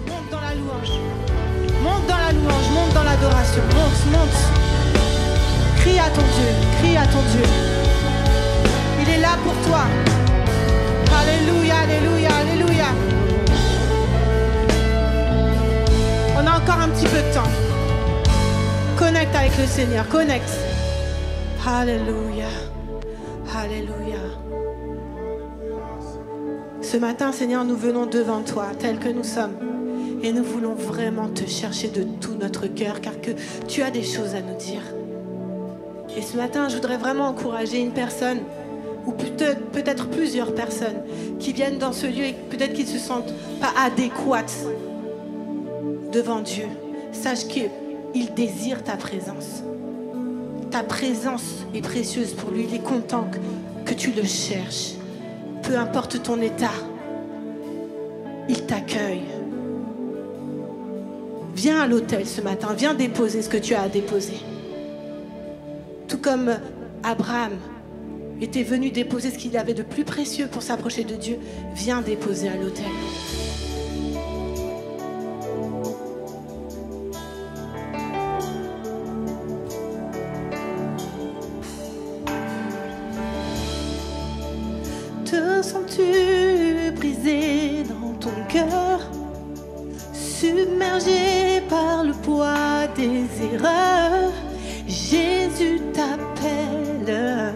monte dans la louange. Monte dans la louange, monte dans l'adoration. Monte. Crie à ton Dieu. Il est là pour toi. Alléluia, alléluia, alléluia. On a encore un petit peu de temps. Connecte avec le Seigneur, connecte. Alléluia, alléluia. Ce matin, Seigneur, nous venons devant toi, tels que nous sommes. Et nous voulons vraiment te chercher de tout notre cœur, car que tu as des choses à nous dire. Et ce matin, je voudrais vraiment encourager une personne, ou peut-être plusieurs personnes, qui viennent dans ce lieu et peut-être qu'ils ne se sentent pas adéquates devant Dieu. Sache qu'il désire ta présence. Ta présence est précieuse pour lui. Il est content que tu le cherches. Peu importe ton état, il t'accueille. Viens à l'autel ce matin, viens déposer ce que tu as à déposer. Tout comme Abraham était venu déposer ce qu'il avait de plus précieux pour s'approcher de Dieu, viens déposer à l'autel. Te sens-tu brisé dans ton cœur, submergé par le poids des erreurs? Jésus t'appelle.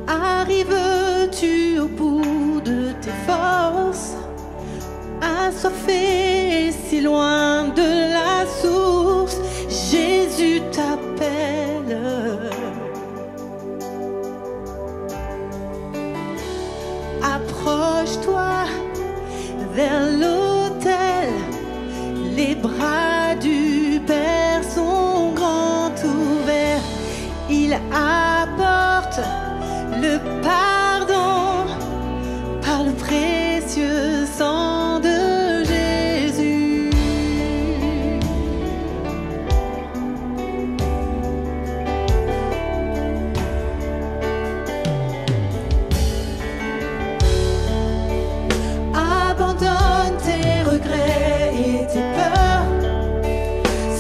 Arrives-tu au bout de tes forces, assoiffé si loin de la source? Jésus t'appelle. Approche-toi vers l'autel, les bras du Père sont grands ouverts. Il apporte le pardon par le précieux sang de Jésus. Abandonne tes regrets et tes peurs.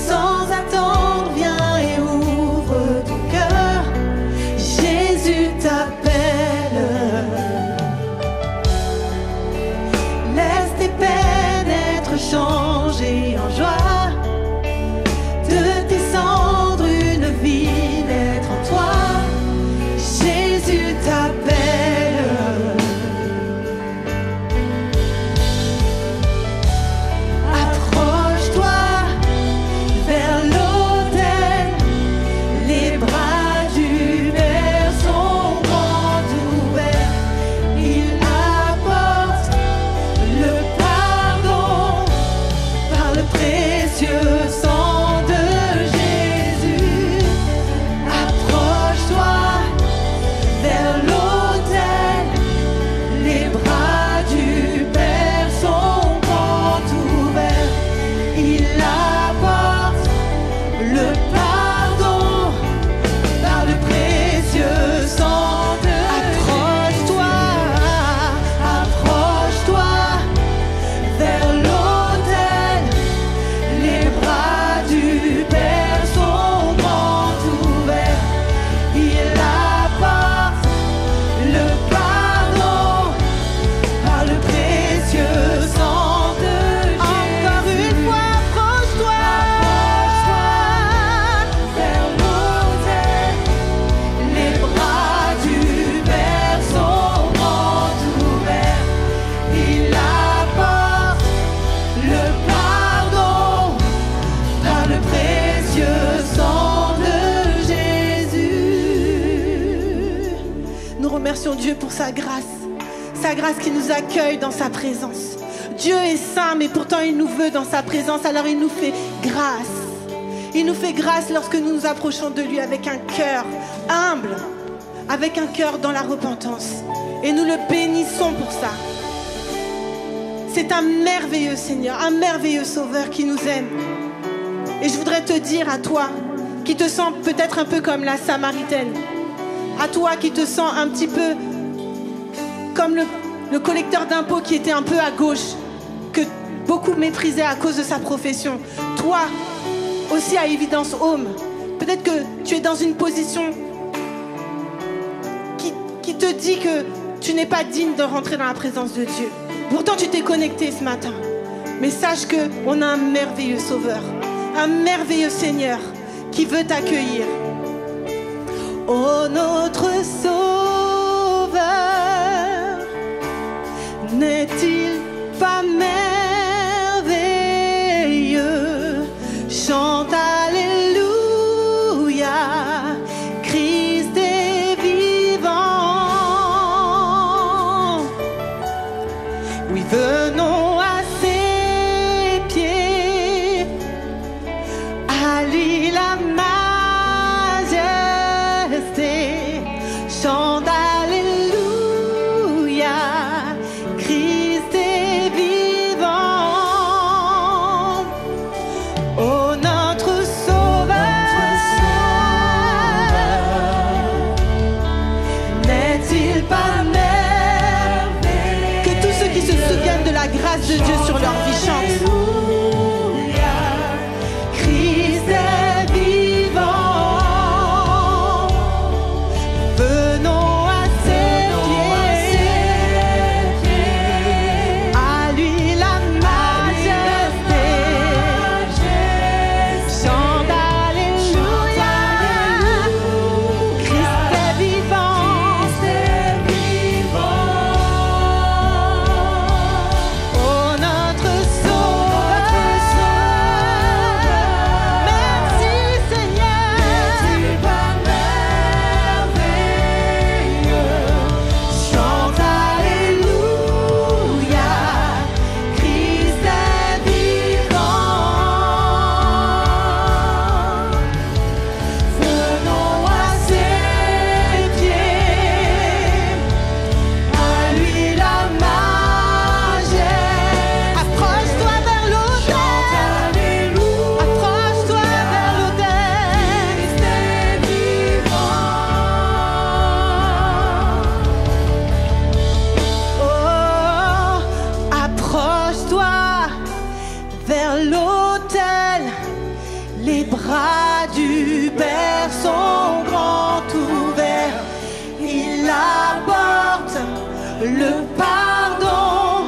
Sans attendre, viens et ouvre ton cœur. Jésus t'appelle. Laisse tes peines être changées en joie. De tes cendres, une vie naître en toi. Jésus t'appelle. Approche-toi vers l'autel, les bras du Père sont grands ouverts. Il apporte le pardon par le précieux sang de Jésus. Approche-toi vers l'autel, les bras du Père sont grands ouverts. Il apporte le pardon par le précieux sang de Approche-toi, approche-toi vers l'autel, les bras du Père sont grands ouverts. Il apporte le pardon par le précieux sang de Jésus. Encore une fois, approche-toi vers l'autel, les bras du Père sont grands ouverts. Il apporte le pardon par le précieux sang de Jésus. Nous remercions Dieu pour sa grâce qui nous accueille dans sa présence. Dieu est saint, mais pourtant il nous veut dans sa présence, alors il nous fait grâce. Il nous fait grâce lorsque nous nous approchons de lui avec un cœur humble, avec un cœur dans la repentance. Et nous le bénissons pour ça. C'est un merveilleux Seigneur, un merveilleux Sauveur qui nous aime. Et je voudrais te dire à toi, qui te sens peut-être un peu comme la Samaritaine, à toi qui te sens un petit peu comme le collecteur d'impôts qui était un peu à gauche, que beaucoup méprisaient à cause de sa profession. Toi, aussi à Évidence Home, peut-être que tu es dans une position qui te dit que tu n'es pas digne de rentrer dans la présence de Dieu. Pourtant, tu t'es connecté ce matin. Mais sache qu'on a un merveilleux Sauveur, un merveilleux Seigneur qui veut t'accueillir. Oh, notre Sauveur, n'est-il pas merveilleux? Chante Alléluia, Christ est vivant. Oui, venons à ses pieds, à lui la majesté. Chante Alléluia, Christ est vivant. Oh, notre Sauveur, n'est-il pas merveilleux? Que tous ceux qui se souviennent de la grâce de Dieu sur leur vie chantent. Christ est vivant. Venons à ses pieds, à lui la majesté. Chante Alléluia, Christ est vivant. Oh, notre Sauveur, merci Seigneur. Chante Alléluia, Christ est vivant. Venons à ses pieds, à lui la majesté. Approche-toi vers l'autel. Approche-toi vers l'autel. Christ est vivant. Oh, approche-toi vers l'autel. Les bras du Père sont grands ouverts. Il apporte le pardon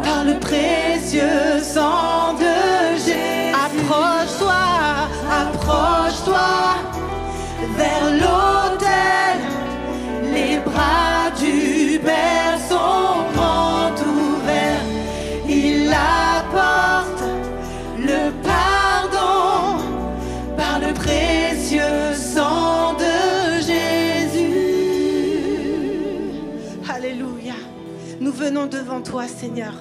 par le précieux sang de Jésus. Approche-toi, approche-toi vers l'autel. Les bras du Père sont grands ouverts. Il apporte le pardon par le précieux sang de Jésus. Alléluia. Nous venons devant toi, Seigneur,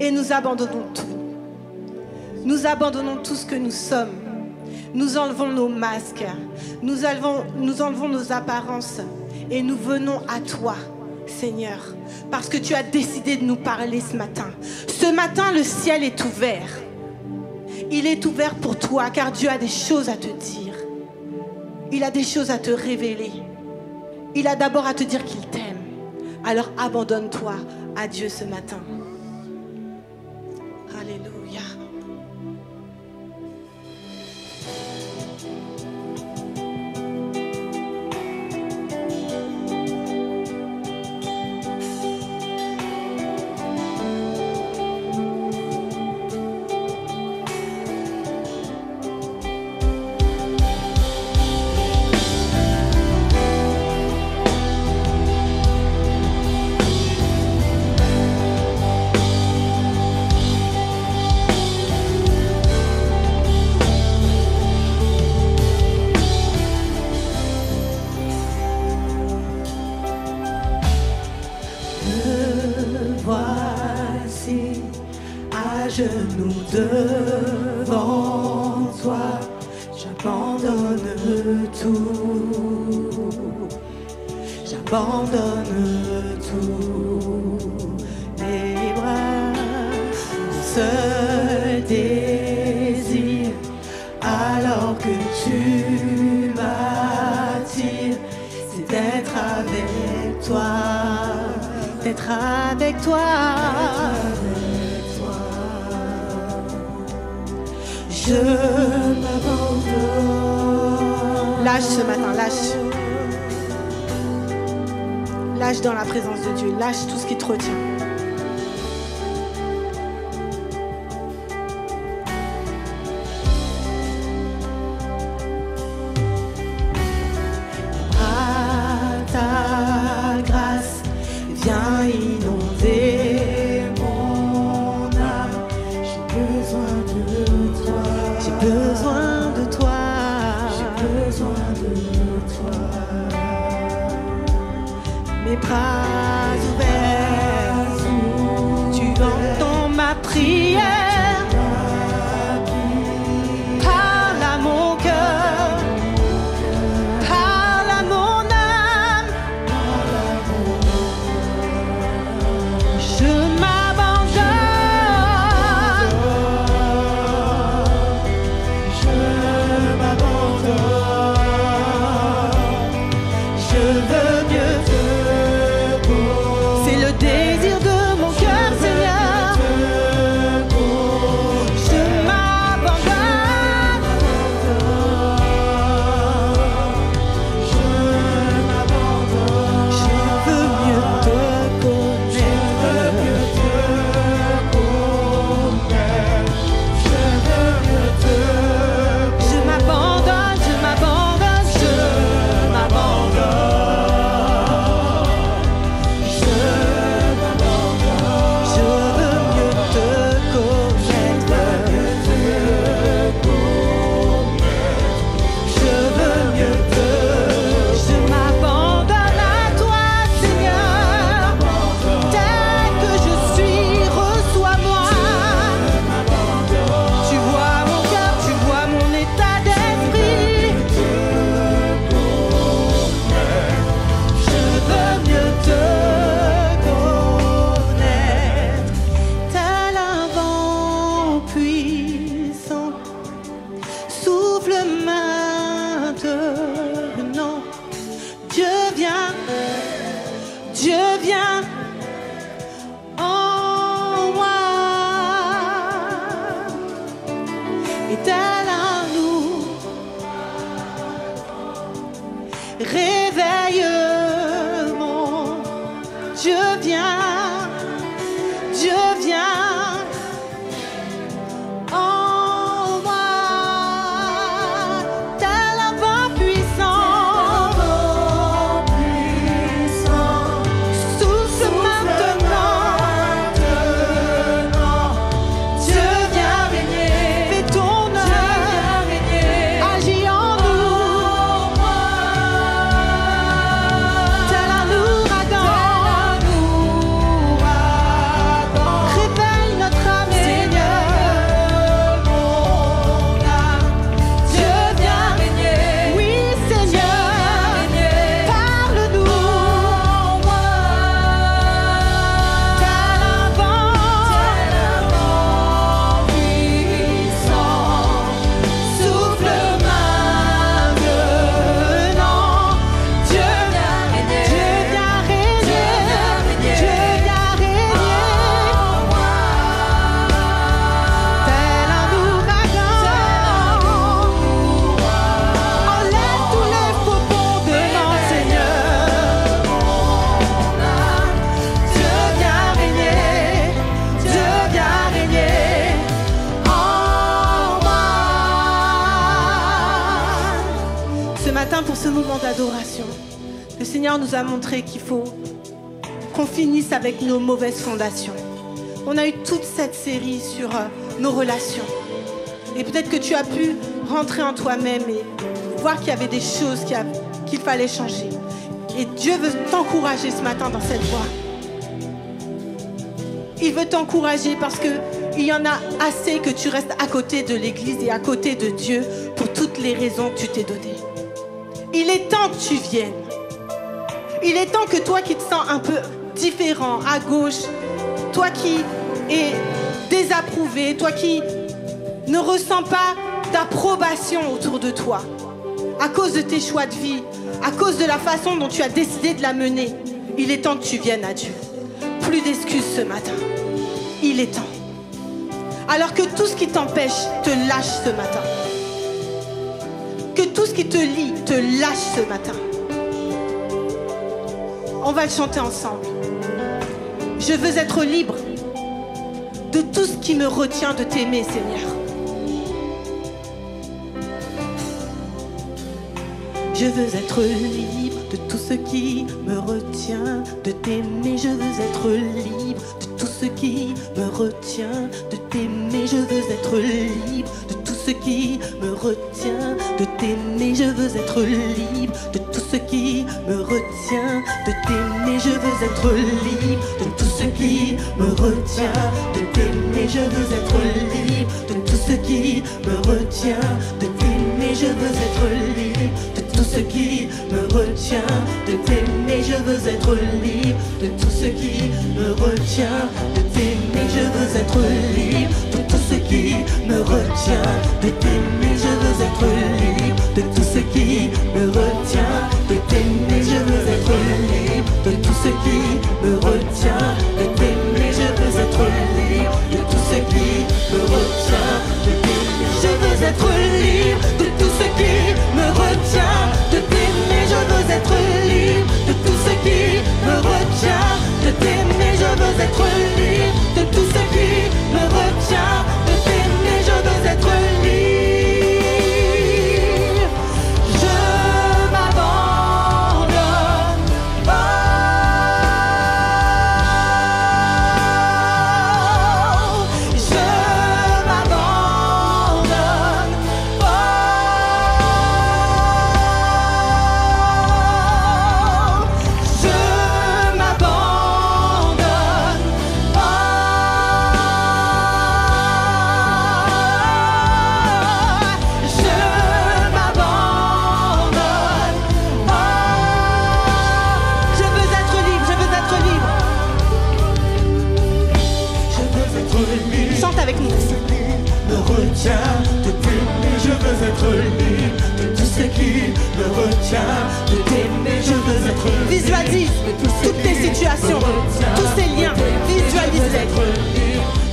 et nous abandonnons tout. Nous abandonnons tout ce que nous sommes. Nous enlevons nos masques, nous enlevons nos apparences et nous venons à toi, Seigneur, parce que tu as décidé de nous parler ce matin. Ce matin, le ciel est ouvert. Il est ouvert pour toi, car Dieu a des choses à te dire. Il a des choses à te révéler. Il a d'abord à te dire qu'il t'aime. Alors abandonne-toi à Dieu ce matin. Alléluia. Voici à genoux devant toi, j'abandonne tout, j'abandonne tout, les bras, mon seul désir, alors que tu m'attires, c'est d'être avec toi. être avec toi. Je m'abandonne. Lâche ce matin, lâche. Lâche dans la présence de Dieu, lâche tout ce qui te retient. Viens inonder mon âme. J'ai besoin de toi. J'ai besoin de toi. J'ai besoin de toi. Mes bras ouverts, tu entends ma prière. Parle à mon cœur. Parle à mon âme. Je m'abandonne. Je m'abandonne. Je veux mieux te connaître. C'est le désir de mon cœur, Seigneur. Je m'abandonne. Je m'abandonne. Je veux mieux te Je m'abandonne, je m'abandonne, je m'abandonne. Je m'abandonne. Je veux mieux te connaître. Je veux mieux te. Je m'abandonne à toi, Seigneur. Tel que je suis, reçois-moi. Tu vois mon cœur, tu vois mon état d'esprit. Je veux mieux te connaître. Tel un vent puissant, souffle maintenant. Dieu vient en moi. Et tel un loup, réveille mon Dieu vient en moi. Tel un vent puissant, souffle maintenant. Dieu vient régner, fais ton œuvre, agis en nous. Tel un ouragan, réveille notre âme, Seigneur. Dieu vient régner, oui Seigneur, parle-nous. Tel un vent puissant, souffle maintenant. Dieu vient régner, Dieu vient régner, Dieu vient régner. Tel un ouragan, enlève tous les faux fondements, Seigneur. Dieu vient régner en moi. Ce matin, pour ce moment d'adoration, le Seigneur nous a montré qu'il faut qu'on finisse avec nos mauvaises fondations. On a eu toute cette série sur nos relations. Et peut-être que tu as pu rentrer en toi-même et voir qu'il y avait des choses qu'il fallait changer. Et Dieu veut t'encourager ce matin dans cette voie. Il veut t'encourager parce qu'il y en a assez que tu restes à côté de l'Église et à côté de Dieu pour toutes les raisons que tu t'es données. Il est temps que tu viennes. Il est temps que toi qui te sens un peu différent, à gauche, toi qui es désapprouvé, toi qui ne ressens pas d'approbation autour de toi, à cause de tes choix de vie, à cause de la façon dont tu as décidé de la mener, il est temps que tu viennes à Dieu. plus d'excuses ce matin. Il est temps. Alors que tout ce qui t'empêche te lâche ce matin. Que tout ce qui te lie te lâche ce matin. On va le chanter ensemble. Je veux être libre de tout ce qui me retient de t'aimer, Seigneur. Je veux être libre de tout ce qui me retient de t'aimer. Je veux être libre de tout ce qui me retient de t'aimer. Je veux être libre de tout ce qui me retient de t'aimer. Je veux être libre de tout ce qui me retient de t'aimer. Je veux être libre de tout ce qui me retient de t'aimer. Je veux être libre de tout ce qui me retient de t'aimer. Je veux être libre de tout ce qui me retient de t'aimer. Je veux être libre de tout ce qui me retient de t'aimer. Je veux être libre de tout ce qui me retient de t'aimer. Je veux être libre de tout ce qui me retient de t'aimer. Je veux être libre de tout ce qui me retient de t'aimer. Je veux être libre de tout ce qui me retient de t'aimer. Je veux être libre de tout ce qui me retient de t'aimer. Je veux être libre de tout ce qui me retient de t'aimer. Je veux être libre de tout ce qui me retient de t'aimer. Je veux être libre. Je m'abandonne. Oh, je m'abandonne. Oh, je m'abandonne. Oh, je m'abandonne. Oh, je veux être libre, je veux être libre. Je veux être libre. Chante avec nous. Me retient de t'aimer. Je veux être libre de tout ce qui me retient de t'aimer. Je veux être libre. Visualise toutes tes situations, tous ces liens. Visualise-les.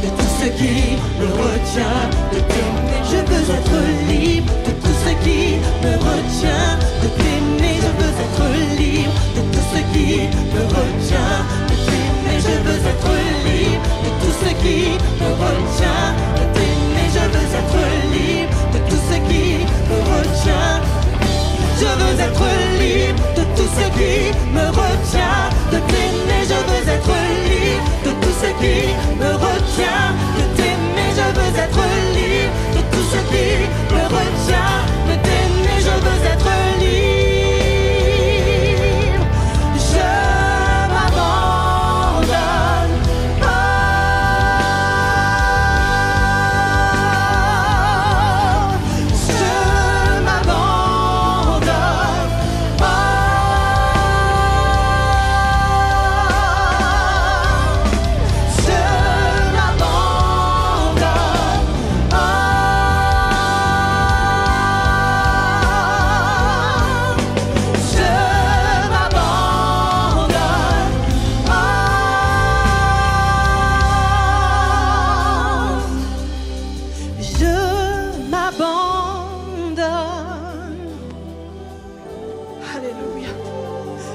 De tout ce qui me retient de t'aimer. Je veux être libre de tout ce qui me retient de t'aimer. Je veux être libre de tout ce qui me retient de t'aimer. Je veux être libre de tout ce qui me retient de t'aimer. Je veux être libre de tout ce qui me retient. Je veux être libre de tout ce qui me retient de t'aimer. Je veux être libre de tout ce qui me retient de t'aimer. Je veux être libre de tout ce qui me retient de t'aimer. Je veux être libre. Je m'abandonne. Oh, je m'abandonne. Oh, je m'abandonne. Oh, je m'abandonne. Je m'abandonne. Alléluia.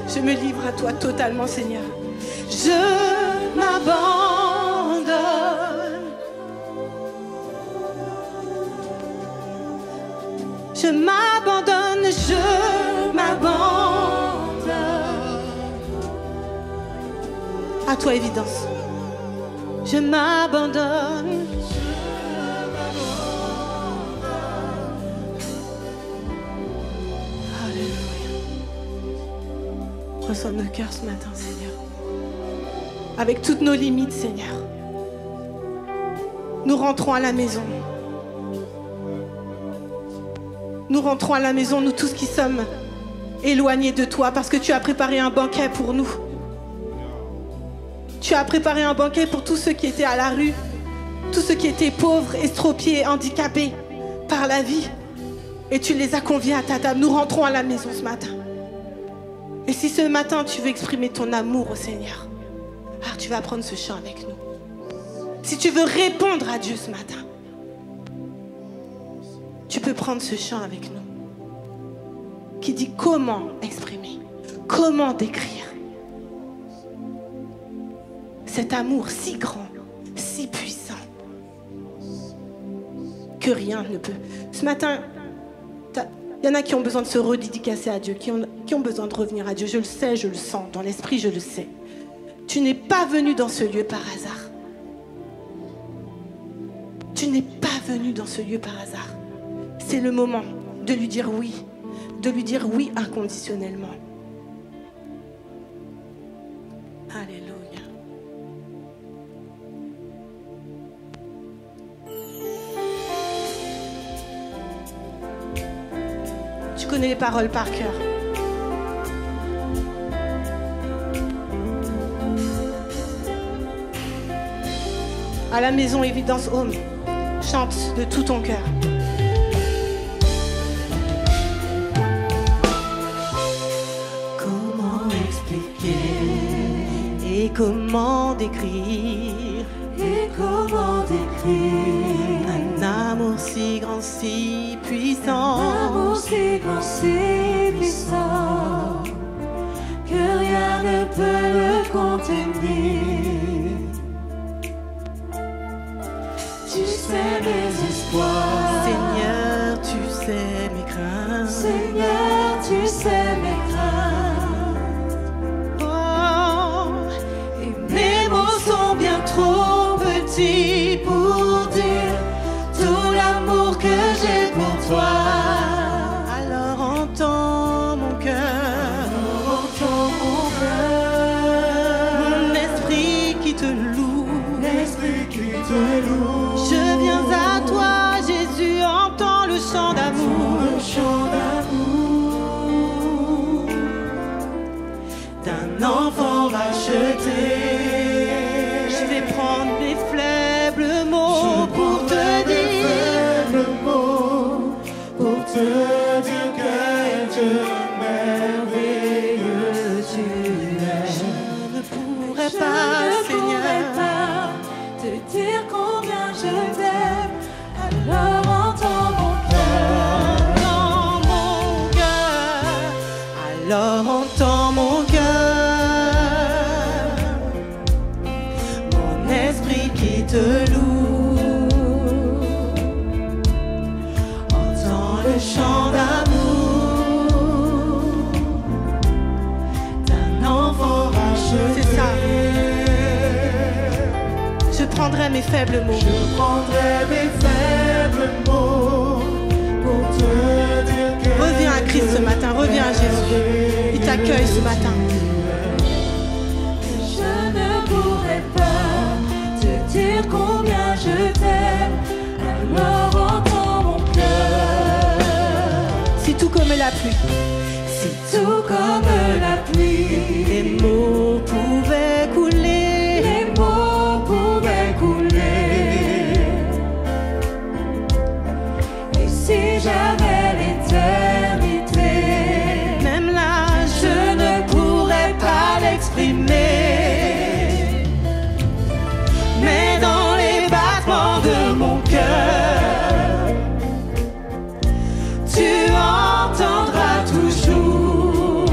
Je me livre à toi totalement, Seigneur. Je m'abandonne. Je m'abandonne, je m'abandonne. À toi, évidence. Je m'abandonne. Alléluia. Reçois nos cœurs ce matin, Seigneur. Avec toutes nos limites, Seigneur. Nous rentrons à la maison. Nous rentrons à la maison, nous tous qui sommes éloignés de toi, parce que tu as préparé un banquet pour nous. Tu as préparé un banquet pour tous ceux qui étaient à la rue, tous ceux qui étaient pauvres, estropiés, handicapés par la vie. Et tu les as conviés à ta table. Nous rentrons à la maison ce matin. Et si ce matin tu veux exprimer ton amour au Seigneur, Alors tu vas prendre ce chant avec nous. Si tu veux répondre à Dieu ce matin, tu peux prendre ce chant avec nous qui dit comment exprimer, comment décrire cet amour si grand, si puissant que rien ne peut. Ce matin, il y en a qui ont besoin de se redédicacer à Dieu, qui ont besoin de revenir à Dieu. Je le sais, je le sens, dans l'esprit je le sais. Tu n'es pas venu dans ce lieu par hasard. Tu n'es pas venu dans ce lieu par hasard. C'est le moment de lui dire oui inconditionnellement. Alléluia. Tu connais les paroles par cœur. À la maison Évidence Home, chante de tout ton cœur. Comment expliquer et comment décrire un amour si grand, si puissant, un amour si grand, si puissant que rien ne peut le contenir. Tu sais mes espoirs, Seigneur, tu sais mes craintes. Seigneur, tu sais mes craintes. Oh, Et mes mots sont bien trop petits pour dire tout l'amour que j'ai pour toi. alors entends mon cœur, Entends mon cœur, mon esprit qui te loue. l'esprit qui te loue. Je viens à toi, Jésus, entends le chant d'amour. Le chant d'amour d'un enfant racheté. Je vais prendre mes faibles mots pour te dire. Pour te dire quel Dieu merveilleux tu es. Je ne pourrais Je pas, ne Seigneur. pourrais pas te dire combien je t'aime. Alors entends mon cœur. Entends mon cœur, alors entends mon cœur, mon esprit qui te loue, Entends le chant d'amour d'un enfant racheté. C'est ça. Je prendrai mes faibles mots. Je prendrai mes faibles mots pour te dire que Reviens à Christ ce matin, reviens à Jésus. Il t'accueille ce matin. je ne pourrais pas te dire combien je t'aime. Alors entends mon cœur. Si tout comme la pluie, Si tout comme la pluie, les mots pouvaient couler, les mots pouvaient couler. Et si j'avais l'éternité, même là je ne pourrais pas l'exprimer. mais dans les battements de mon cœur, Tu entendras toujours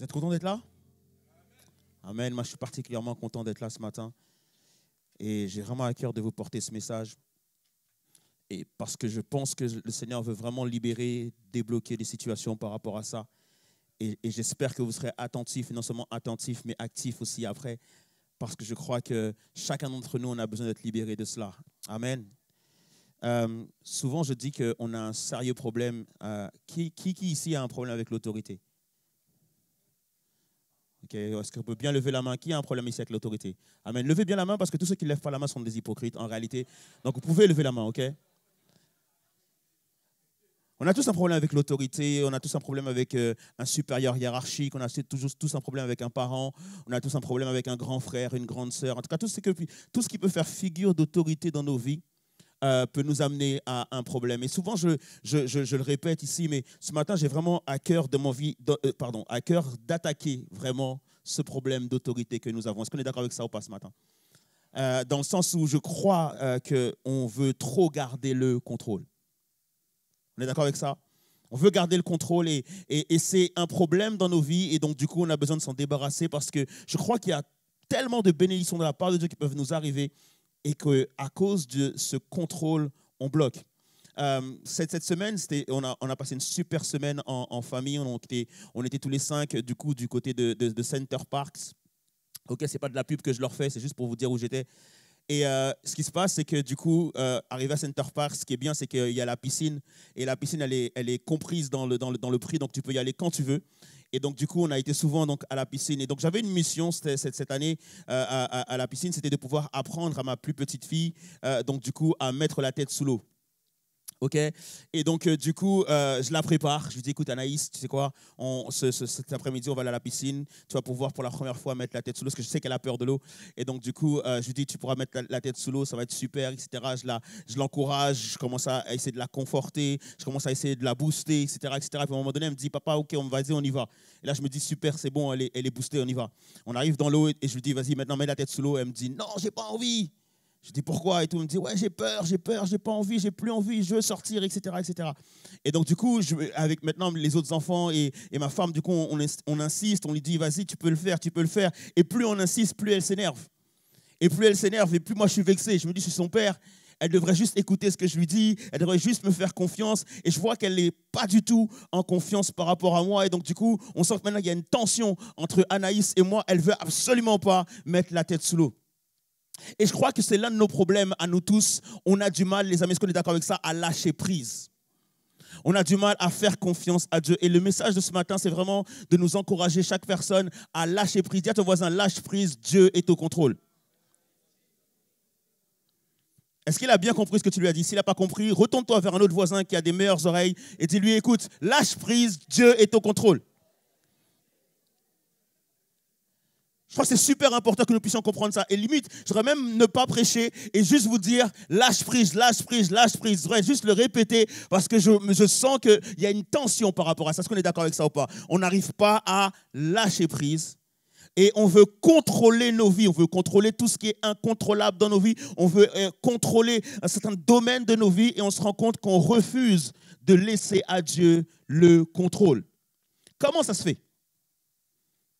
Vous êtes content d'être là? Amen. Moi, je suis particulièrement content d'être là ce matin. Et j'ai vraiment à cœur de vous porter ce message. Et parce que je pense que le Seigneur veut vraiment libérer, débloquer des situations par rapport à ça. Et j'espère que vous serez attentifs, et non seulement attentifs, mais actifs aussi après. Parce que je crois que chacun d'entre nous, on a besoin d'être libéré de cela. Amen. Souvent, je dis qu'on a un sérieux problème. Qui ici a un problème avec l'autorité? Okay. Est-ce qu'on peut bien lever la main? Qui a un problème ici avec l'autorité? Amen. Levez bien la main parce que tous ceux qui ne lèvent pas la main sont des hypocrites en réalité. Donc, vous pouvez lever la main, ok? On a tous un problème avec l'autorité, on a tous un problème avec un supérieur hiérarchique, on a tous un problème avec un parent, on a tous un problème avec un grand frère, une grande sœur. En tout cas, tout ce qui peut faire figure d'autorité dans nos vies peut nous amener à un problème. Et souvent, je le répète ici, mais ce matin, j'ai vraiment à cœur à cœur d'attaquer vraiment ce problème d'autorité que nous avons. Est-ce qu'on est d'accord avec ça ou pas ce matin? Dans le sens où je crois qu'on veut trop garder le contrôle. On est d'accord avec ça? On veut garder le contrôle et c'est un problème dans nos vies et donc du coup, on a besoin de s'en débarrasser parce que je crois qu'il y a tellement de bénédictions de la part de Dieu qui peuvent nous arriver et qu'à cause de ce contrôle, on bloque. Cette semaine, on a passé une super semaine en famille. On était tous les 5 du côté de Center Parcs. Ok, c'est pas de la pub que je leur fais, c'est juste pour vous dire où j'étais. Et ce qui se passe, c'est que du coup, arrivé à Center Parcs, ce qui est bien, c'est qu'il y a la piscine. Et la piscine, elle est comprise dans le prix, donc tu peux y aller quand tu veux. Et donc, du coup, on a été souvent donc, à la piscine. Et donc, j'avais une mission cette année à la piscine, c'était de pouvoir apprendre à ma plus petite fille, donc du coup, à mettre la tête sous l'eau. Ok, et donc du coup, je la prépare. Je lui dis, écoute Anaïs, tu sais quoi, cet après-midi, on va aller à la piscine. Tu vas pouvoir pour la première fois mettre la tête sous l'eau, parce que je sais qu'elle a peur de l'eau. Et donc du coup, je lui dis, tu pourras mettre la tête sous l'eau, ça va être super, etc. Je l'encourage, je commence à essayer de la conforter, je commence à essayer de la booster, etc. etc. Et puis à un moment donné, elle me dit, papa, ok, vas-y, on y va. Et là, je me dis, super, c'est bon, elle est boostée, on y va. On arrive dans l'eau et je lui dis, vas-y, maintenant mets la tête sous l'eau. Elle me dit, non, j'ai pas envie. Je dis pourquoi et tout. Il me dit ouais, j'ai peur, j'ai pas envie, j'ai plus envie, je veux sortir, etc., etc. Et donc du coup, avec maintenant les autres enfants et ma femme, du coup, on insiste, on lui dit vas-y, tu peux le faire. Et plus on insiste, plus elle s'énerve. Et plus elle s'énerve, et plus moi je suis vexé. Je me dis, je suis son père, elle devrait juste écouter ce que je lui dis, elle devrait juste me faire confiance. Et je vois qu'elle n'est pas du tout en confiance par rapport à moi. Et donc du coup, on sent que maintenant il y a une tension entre Anaïs et moi. Elle veut absolument pas mettre la tête sous l'eau. Et je crois que c'est l'un de nos problèmes à nous tous. On a du mal, les amis, est-ce qu'on est d'accord avec ça, à lâcher prise. On a du mal à faire confiance à Dieu. Et le message de ce matin, c'est vraiment de nous encourager, chaque personne, à lâcher prise. Dis à ton voisin, lâche prise, Dieu est au contrôle. Est-ce qu'il a bien compris ce que tu lui as dit? S'il n'a pas compris, retourne-toi vers un autre voisin qui a des meilleures oreilles et dis-lui, écoute, lâche prise, Dieu est au contrôle. Je crois que c'est super important que nous puissions comprendre ça. Et limite, je voudrais même ne pas prêcher et juste vous dire lâche prise, lâche prise, lâche prise. Je voudrais juste le répéter parce que je sens qu'il y a une tension par rapport à ça. Est-ce qu'on est d'accord avec ça ou pas? On n'arrive pas à lâcher prise et on veut contrôler nos vies. On veut contrôler tout ce qui est incontrôlable dans nos vies. On veut contrôler un certain domaine de nos vies et on se rend compte qu'on refuse de laisser à Dieu le contrôle. Comment ça se fait?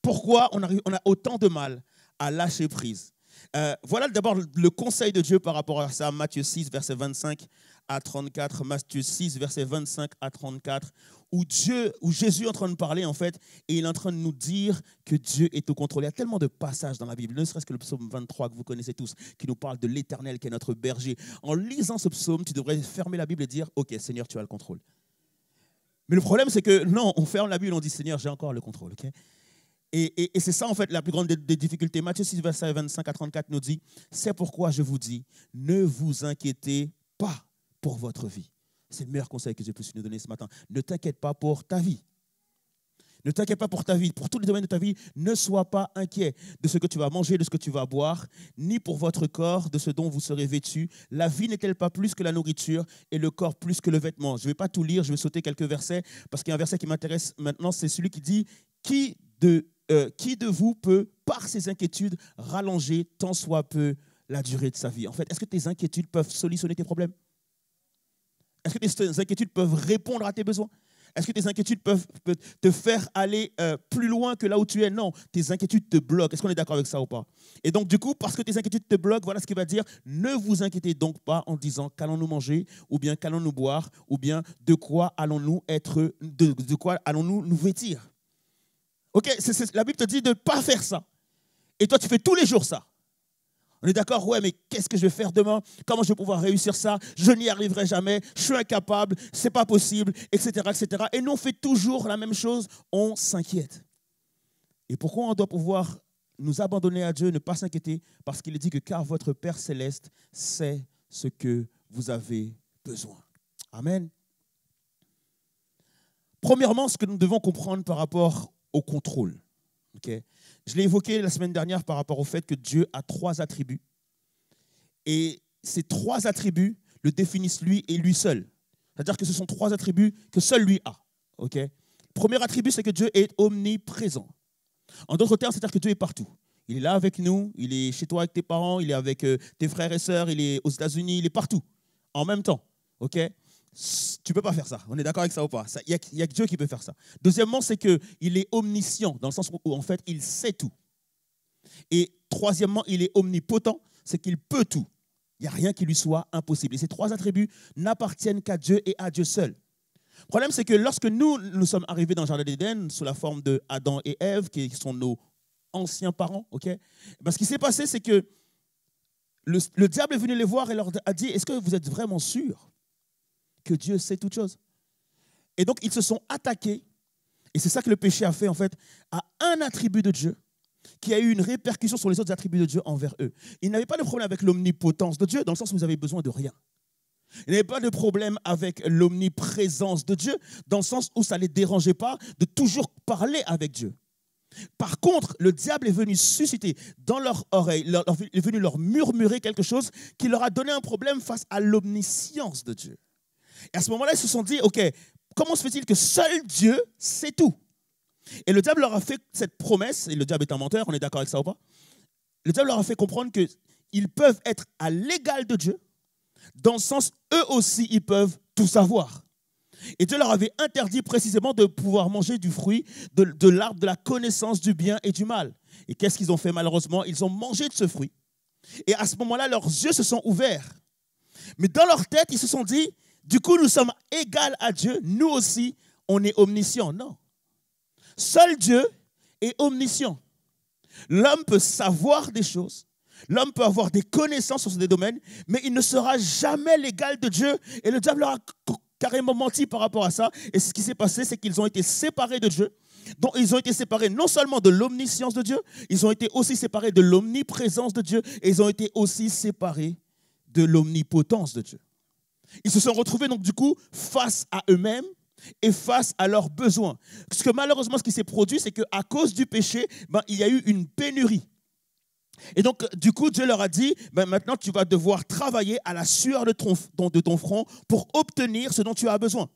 Pourquoi on a autant de mal à lâcher prise? Voilà d'abord le conseil de Dieu par rapport à ça. Matthieu 6, verset 25 à 34. Matthieu 6, verset 25 à 34. Où Jésus est en train de parler, en fait, et il est en train de nous dire que Dieu est au contrôle. Il y a tellement de passages dans la Bible, ne serait-ce que le psaume 23 que vous connaissez tous, qui nous parle de l'Éternel qui est notre berger. En lisant ce psaume, tu devrais fermer la Bible et dire « Ok, Seigneur, tu as le contrôle. » Mais le problème, c'est que non, on ferme la Bible et on dit « Seigneur, j'ai encore le contrôle. » Okay? Et c'est ça, en fait, la plus grande des difficultés. Matthieu 6, verset 25 à 34 nous dit, « C'est pourquoi je vous dis, ne vous inquiétez pas pour votre vie. » C'est le meilleur conseil que j'ai pu nous donner ce matin. Ne t'inquiète pas pour ta vie. Ne t'inquiète pas pour ta vie. Pour tous les domaines de ta vie, ne sois pas inquiet de ce que tu vas manger, de ce que tu vas boire, ni pour votre corps, de ce dont vous serez vêtus. La vie n'est-elle pas plus que la nourriture et le corps plus que le vêtement? Je ne vais pas tout lire, je vais sauter quelques versets, parce qu'il y a un verset qui m'intéresse maintenant, c'est celui qui dit, qui de vous peut, par ses inquiétudes, rallonger tant soit peu la durée de sa vie? En fait, est-ce que tes inquiétudes peuvent solutionner tes problèmes? Est-ce que tes inquiétudes peuvent répondre à tes besoins? Est-ce que tes inquiétudes peuvent te faire aller plus loin que là où tu es? Non, tes inquiétudes te bloquent. Est-ce qu'on est d'accord avec ça ou pas? Et donc, du coup, parce que tes inquiétudes te bloquent, voilà ce qu'il va dire. Ne vous inquiétez donc pas en disant qu'allons-nous manger, ou bien qu'allons-nous boire, ou bien de quoi allons-nous être, de quoi allons-nous nous vêtir. Ok, la Bible te dit de ne pas faire ça. Et toi, tu fais tous les jours ça. On est d'accord? Ouais, mais qu'est-ce que je vais faire demain? Comment je vais pouvoir réussir ça? Je n'y arriverai jamais. Je suis incapable. C'est pas possible, etc., etc. Et nous, on fait toujours la même chose. On s'inquiète. Et pourquoi on doit pouvoir nous abandonner à Dieu, ne pas s'inquiéter? Parce qu'il est dit que car votre Père céleste sait ce que vous avez besoin. Amen. Premièrement, ce que nous devons comprendre par rapport au contrôle. Okay. Je l'ai évoqué la semaine dernière par rapport au fait que Dieu a 3 attributs. Et ces 3 attributs le définissent lui et lui seul. C'est-à-dire que ce sont 3 attributs que seul lui a. Okay. Le premier attribut, c'est que Dieu est omniprésent. En d'autres termes, c'est-à-dire que Dieu est partout. Il est là avec nous, il est chez toi avec tes parents, il est avec tes frères et sœurs, il est aux États-Unis, il est partout, en même temps. Okay. Tu ne peux pas faire ça. On est d'accord avec ça ou pas? Il n'y a que Dieu qui peut faire ça. Deuxièmement, c'est qu'il est omniscient, dans le sens où en fait, il sait tout. Et troisièmement, il est omnipotent, c'est qu'il peut tout. Il n'y a rien qui lui soit impossible. Et ces 3 attributs n'appartiennent qu'à Dieu et à Dieu seul. Le problème, c'est que lorsque nous sommes arrivés dans le Jardin d'Éden, sous la forme de Adam et Ève, qui sont nos anciens parents, okay, ce qui s'est passé, c'est que le diable est venu les voir et leur a dit, est-ce que vous êtes vraiment sûrs que Dieu sait toutes choses? Et donc, ils se sont attaqués, et c'est ça que le péché a fait, en fait, à un attribut de Dieu qui a eu une répercussion sur les autres attributs de Dieu envers eux. Ils n'avaient pas de problème avec l'omnipotence de Dieu, dans le sens où vous avez besoin de rien. Ils n'avaient pas de problème avec l'omniprésence de Dieu, dans le sens où ça ne les dérangeait pas de toujours parler avec Dieu. Par contre, le diable est venu susciter dans leur oreille, il est venu leur murmurer quelque chose qui leur a donné un problème face à l'omniscience de Dieu. Et à ce moment-là, ils se sont dit, ok, comment se fait-il que seul Dieu sait tout? Et le diable leur a fait cette promesse, et le diable est un menteur, on est d'accord avec ça ou pas? Le diable leur a fait comprendre qu'ils peuvent être à l'égal de Dieu, dans le sens, eux aussi, ils peuvent tout savoir. Et Dieu leur avait interdit précisément de pouvoir manger du fruit de l'arbre de la connaissance du bien et du mal. Et qu'est-ce qu'ils ont fait malheureusement? Ils ont mangé de ce fruit. Et à ce moment-là, leurs yeux se sont ouverts. Mais dans leur tête, ils se sont dit, du coup, nous sommes égaux à Dieu, nous aussi, on est omniscients. Non. Seul Dieu est omniscient. L'homme peut savoir des choses, l'homme peut avoir des connaissances sur des domaines, mais il ne sera jamais l'égal de Dieu. Et le diable leur a carrément menti par rapport à ça. Et ce qui s'est passé, c'est qu'ils ont été séparés de Dieu. Donc, ils ont été séparés non seulement de l'omniscience de Dieu, ils ont été aussi séparés de l'omniprésence de Dieu, et ils ont été aussi séparés de l'omnipotence de Dieu. Ils se sont retrouvés donc du coup face à eux-mêmes et face à leurs besoins. Parce que malheureusement, ce qui s'est produit, c'est qu'à cause du péché, il y a eu une pénurie. Et donc, du coup, Dieu leur a dit, maintenant, tu vas devoir travailler à la sueur de ton front pour obtenir ce dont tu as besoin.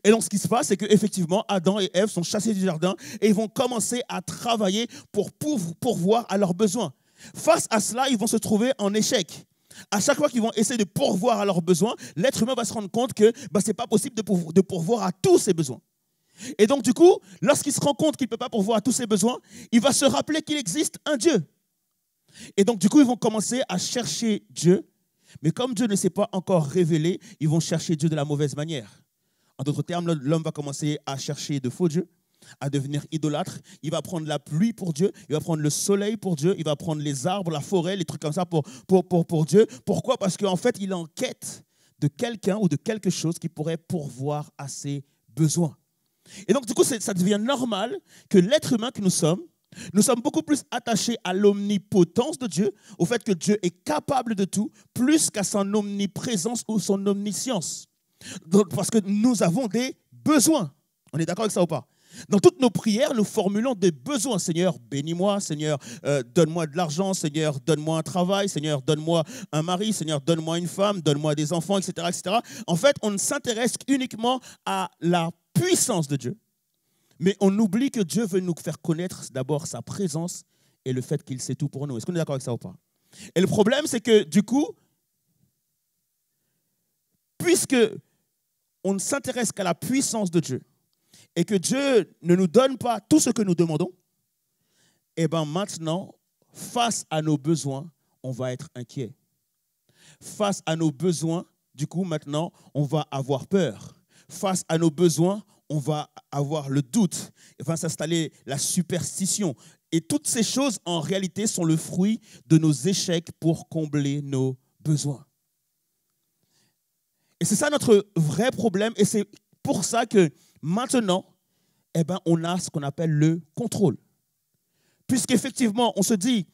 Et donc, ce qui se passe, c'est qu'effectivement, Adam et Ève sont chassés du jardin et ils vont commencer à travailler pour pourvoir à leurs besoins. Face à cela, ils vont se trouver en échec. À chaque fois qu'ils vont essayer de pourvoir à leurs besoins, l'être humain va se rendre compte que ce n'est pas possible de pourvoir à tous ses besoins. Et donc, du coup, lorsqu'il se rend compte qu'il ne peut pas pourvoir à tous ses besoins, il va se rappeler qu'il existe un Dieu. Et donc, du coup, ils vont commencer à chercher Dieu. Mais comme Dieu ne s'est pas encore révélé, ils vont chercher Dieu de la mauvaise manière. En d'autres termes, l'homme va commencer à chercher de faux dieux, à devenir idolâtre. Il va prendre la pluie pour Dieu, il va prendre le soleil pour Dieu, il va prendre les arbres, la forêt, les trucs comme ça pour Dieu. Pourquoi? Parce qu'en fait, il est en quête de quelqu'un ou de quelque chose qui pourrait pourvoir à ses besoins. Et donc, du coup, ça devient normal que l'être humain que nous sommes beaucoup plus attachés à l'omnipotence de Dieu, au fait que Dieu est capable de tout, plus qu'à son omniprésence ou son omniscience. Donc, parce que nous avons des besoins. On est d'accord avec ça ou pas? Dans toutes nos prières, nous formulons des besoins. Seigneur, bénis-moi. Seigneur, donne-moi de l'argent. Seigneur, donne-moi un travail. Seigneur, donne-moi un mari. Seigneur, donne-moi une femme. Donne-moi des enfants, etc., etc. En fait, on ne s'intéresse uniquement à la puissance de Dieu, mais on oublie que Dieu veut nous faire connaître d'abord sa présence et le fait qu'il sait tout pour nous. Est-ce qu'on est d'accord avec ça ou pas? Et le problème, c'est que du coup, puisque on ne s'intéresse qu'à la puissance de Dieu et que Dieu ne nous donne pas tout ce que nous demandons, eh bien maintenant, face à nos besoins, on va être inquiet. Face à nos besoins, du coup, maintenant, on va avoir peur. Face à nos besoins, on va avoir le doute. Il va s'installer la superstition. Et toutes ces choses, en réalité, sont le fruit de nos échecs pour combler nos besoins. Et c'est ça notre vrai problème. Et c'est pour ça que maintenant, eh ben, on a ce qu'on appelle le contrôle. Puisqu'effectivement, on se dit,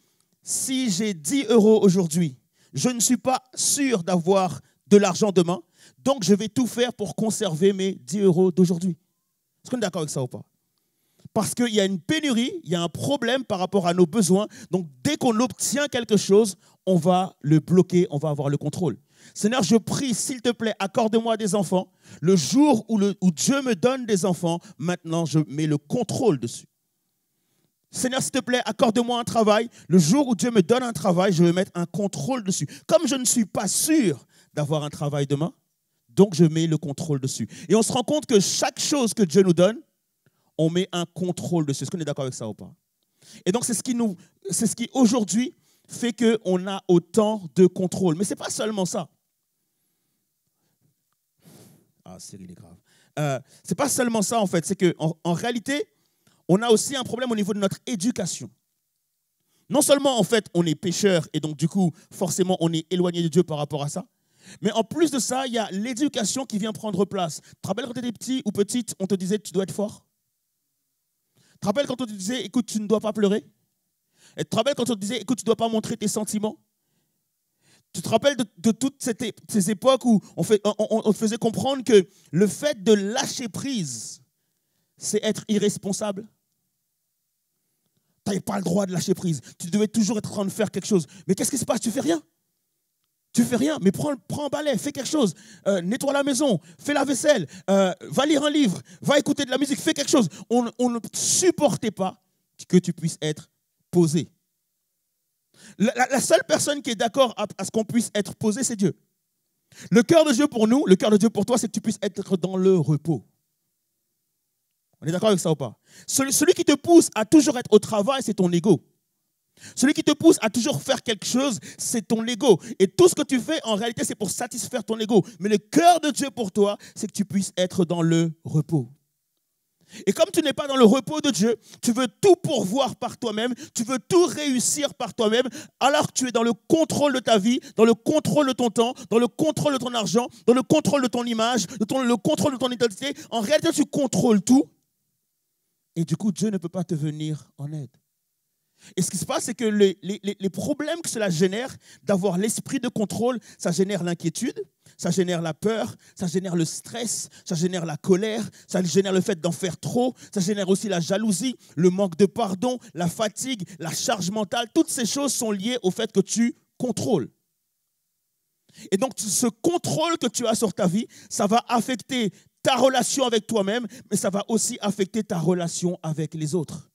si j'ai 10 € aujourd'hui, je ne suis pas sûr d'avoir de l'argent demain, donc je vais tout faire pour conserver mes 10 € d'aujourd'hui. Est-ce qu'on est d'accord avec ça ou pas? Parce qu'il y a une pénurie, il y a un problème par rapport à nos besoins. Donc, dès qu'on obtient quelque chose, on va le bloquer, on va avoir le contrôle. Seigneur, je prie, s'il te plaît, accorde-moi des enfants. Le jour où Dieu me donne des enfants, maintenant, je mets le contrôle dessus. Seigneur, s'il te plaît, accorde-moi un travail. Le jour où Dieu me donne un travail, je vais mettre un contrôle dessus. Comme je ne suis pas sûr d'avoir un travail demain, donc je mets le contrôle dessus. Et on se rend compte que chaque chose que Dieu nous donne, on met un contrôle dessus. Est-ce qu'on est d'accord avec ça ou pas? Et donc, c'est ce qui aujourd'hui fait qu'on a autant de contrôle. Mais ce n'est pas seulement ça. Ah, Cyril est grave. Ce n'est pas seulement ça, en fait. C'est qu'en réalité, on a aussi un problème au niveau de notre éducation. Non seulement, en fait, on est pécheur et donc, du coup, forcément, on est éloigné de Dieu par rapport à ça. Mais en plus de ça, il y a l'éducation qui vient prendre place. Tu te rappelles quand tu étais petit ou petite, on te disait tu dois être fort? Tu te rappelles quand on te disait écoute, tu ne dois pas pleurer? Et tu te rappelles quand on te disait écoute, tu ne dois pas montrer tes sentiments? Tu te rappelles de toutes ces époques où on te faisait comprendre que le fait de lâcher prise, c'est être irresponsable? Tu n'avais pas le droit de lâcher prise. Tu devais toujours être en train de faire quelque chose. Mais qu'est-ce qui se passe? Tu ne fais rien. Tu ne fais rien, mais prends un balai, fais quelque chose. Nettoie la maison, fais la vaisselle, va lire un livre, va écouter de la musique, fais quelque chose. On ne supportait pas que tu puisses être posé. La seule personne qui est d'accord à ce qu'on puisse être posé, c'est Dieu. Le cœur de Dieu pour nous, le cœur de Dieu pour toi, c'est que tu puisses être dans le repos. On est d'accord avec ça ou pas? Celui qui te pousse à toujours être au travail, c'est ton ego. Celui qui te pousse à toujours faire quelque chose, c'est ton ego. Et tout ce que tu fais, en réalité, c'est pour satisfaire ton ego. Mais le cœur de Dieu pour toi, c'est que tu puisses être dans le repos. Et comme tu n'es pas dans le repos de Dieu, tu veux tout pourvoir par toi-même, tu veux tout réussir par toi-même, alors que tu es dans le contrôle de ta vie, dans le contrôle de ton temps, dans le contrôle de ton argent, dans le contrôle de ton image, le contrôle de ton identité. En réalité, tu contrôles tout. Et du coup, Dieu ne peut pas te venir en aide. Et ce qui se passe, c'est que les problèmes que cela génère, d'avoir l'esprit de contrôle, ça génère l'inquiétude, ça génère la peur, ça génère le stress, ça génère la colère, ça génère le fait d'en faire trop, ça génère aussi la jalousie, le manque de pardon, la fatigue, la charge mentale. Toutes ces choses sont liées au fait que tu contrôles. Et donc, ce contrôle que tu as sur ta vie, ça va affecter ta relation avec toi-même, mais ça va aussi affecter ta relation avec les autres.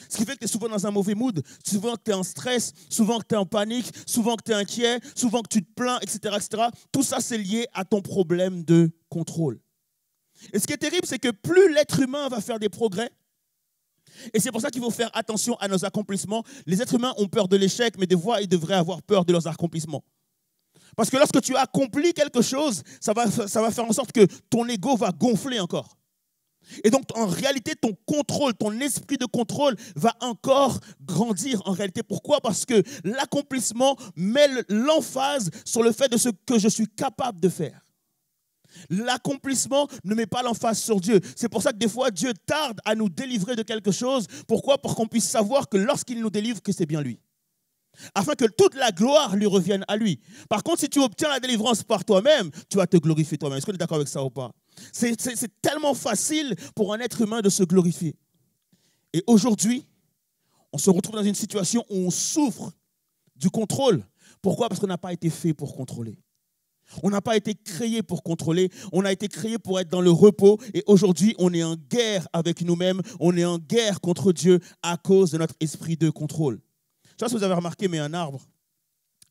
Ce qui fait que tu es souvent dans un mauvais mood, souvent que tu es en stress, souvent que tu es en panique, souvent que tu es inquiet, souvent que tu te plains, etc., etc. Tout ça, c'est lié à ton problème de contrôle. Et ce qui est terrible, c'est que plus l'être humain va faire des progrès, et c'est pour ça qu'il faut faire attention à nos accomplissements. Les êtres humains ont peur de l'échec, mais des fois, ils devraient avoir peur de leurs accomplissements. Parce que lorsque tu accomplis quelque chose, ça va faire en sorte que ton ego va gonfler encore. Et donc, en réalité, ton contrôle, ton esprit de contrôle va encore grandir en réalité. Pourquoi? Parce que l'accomplissement met l'emphase sur le fait de ce que je suis capable de faire. L'accomplissement ne met pas l'emphase sur Dieu. C'est pour ça que des fois, Dieu tarde à nous délivrer de quelque chose. Pourquoi? Pour qu'on puisse savoir que lorsqu'il nous délivre, que c'est bien lui. Afin que toute la gloire lui revienne à lui. Par contre, si tu obtiens la délivrance par toi-même, tu vas te glorifier toi-même. Est-ce qu'on est d'accord avec ça ou pas? C'est tellement facile pour un être humain de se glorifier. Et aujourd'hui, on se retrouve dans une situation où on souffre du contrôle. Pourquoi? Parce qu'on n'a pas été fait pour contrôler. On n'a pas été créé pour contrôler. On a été créé pour être dans le repos. Et aujourd'hui, on est en guerre avec nous-mêmes. On est en guerre contre Dieu à cause de notre esprit de contrôle. Je ne sais pas si vous avez remarqué, mais un arbre,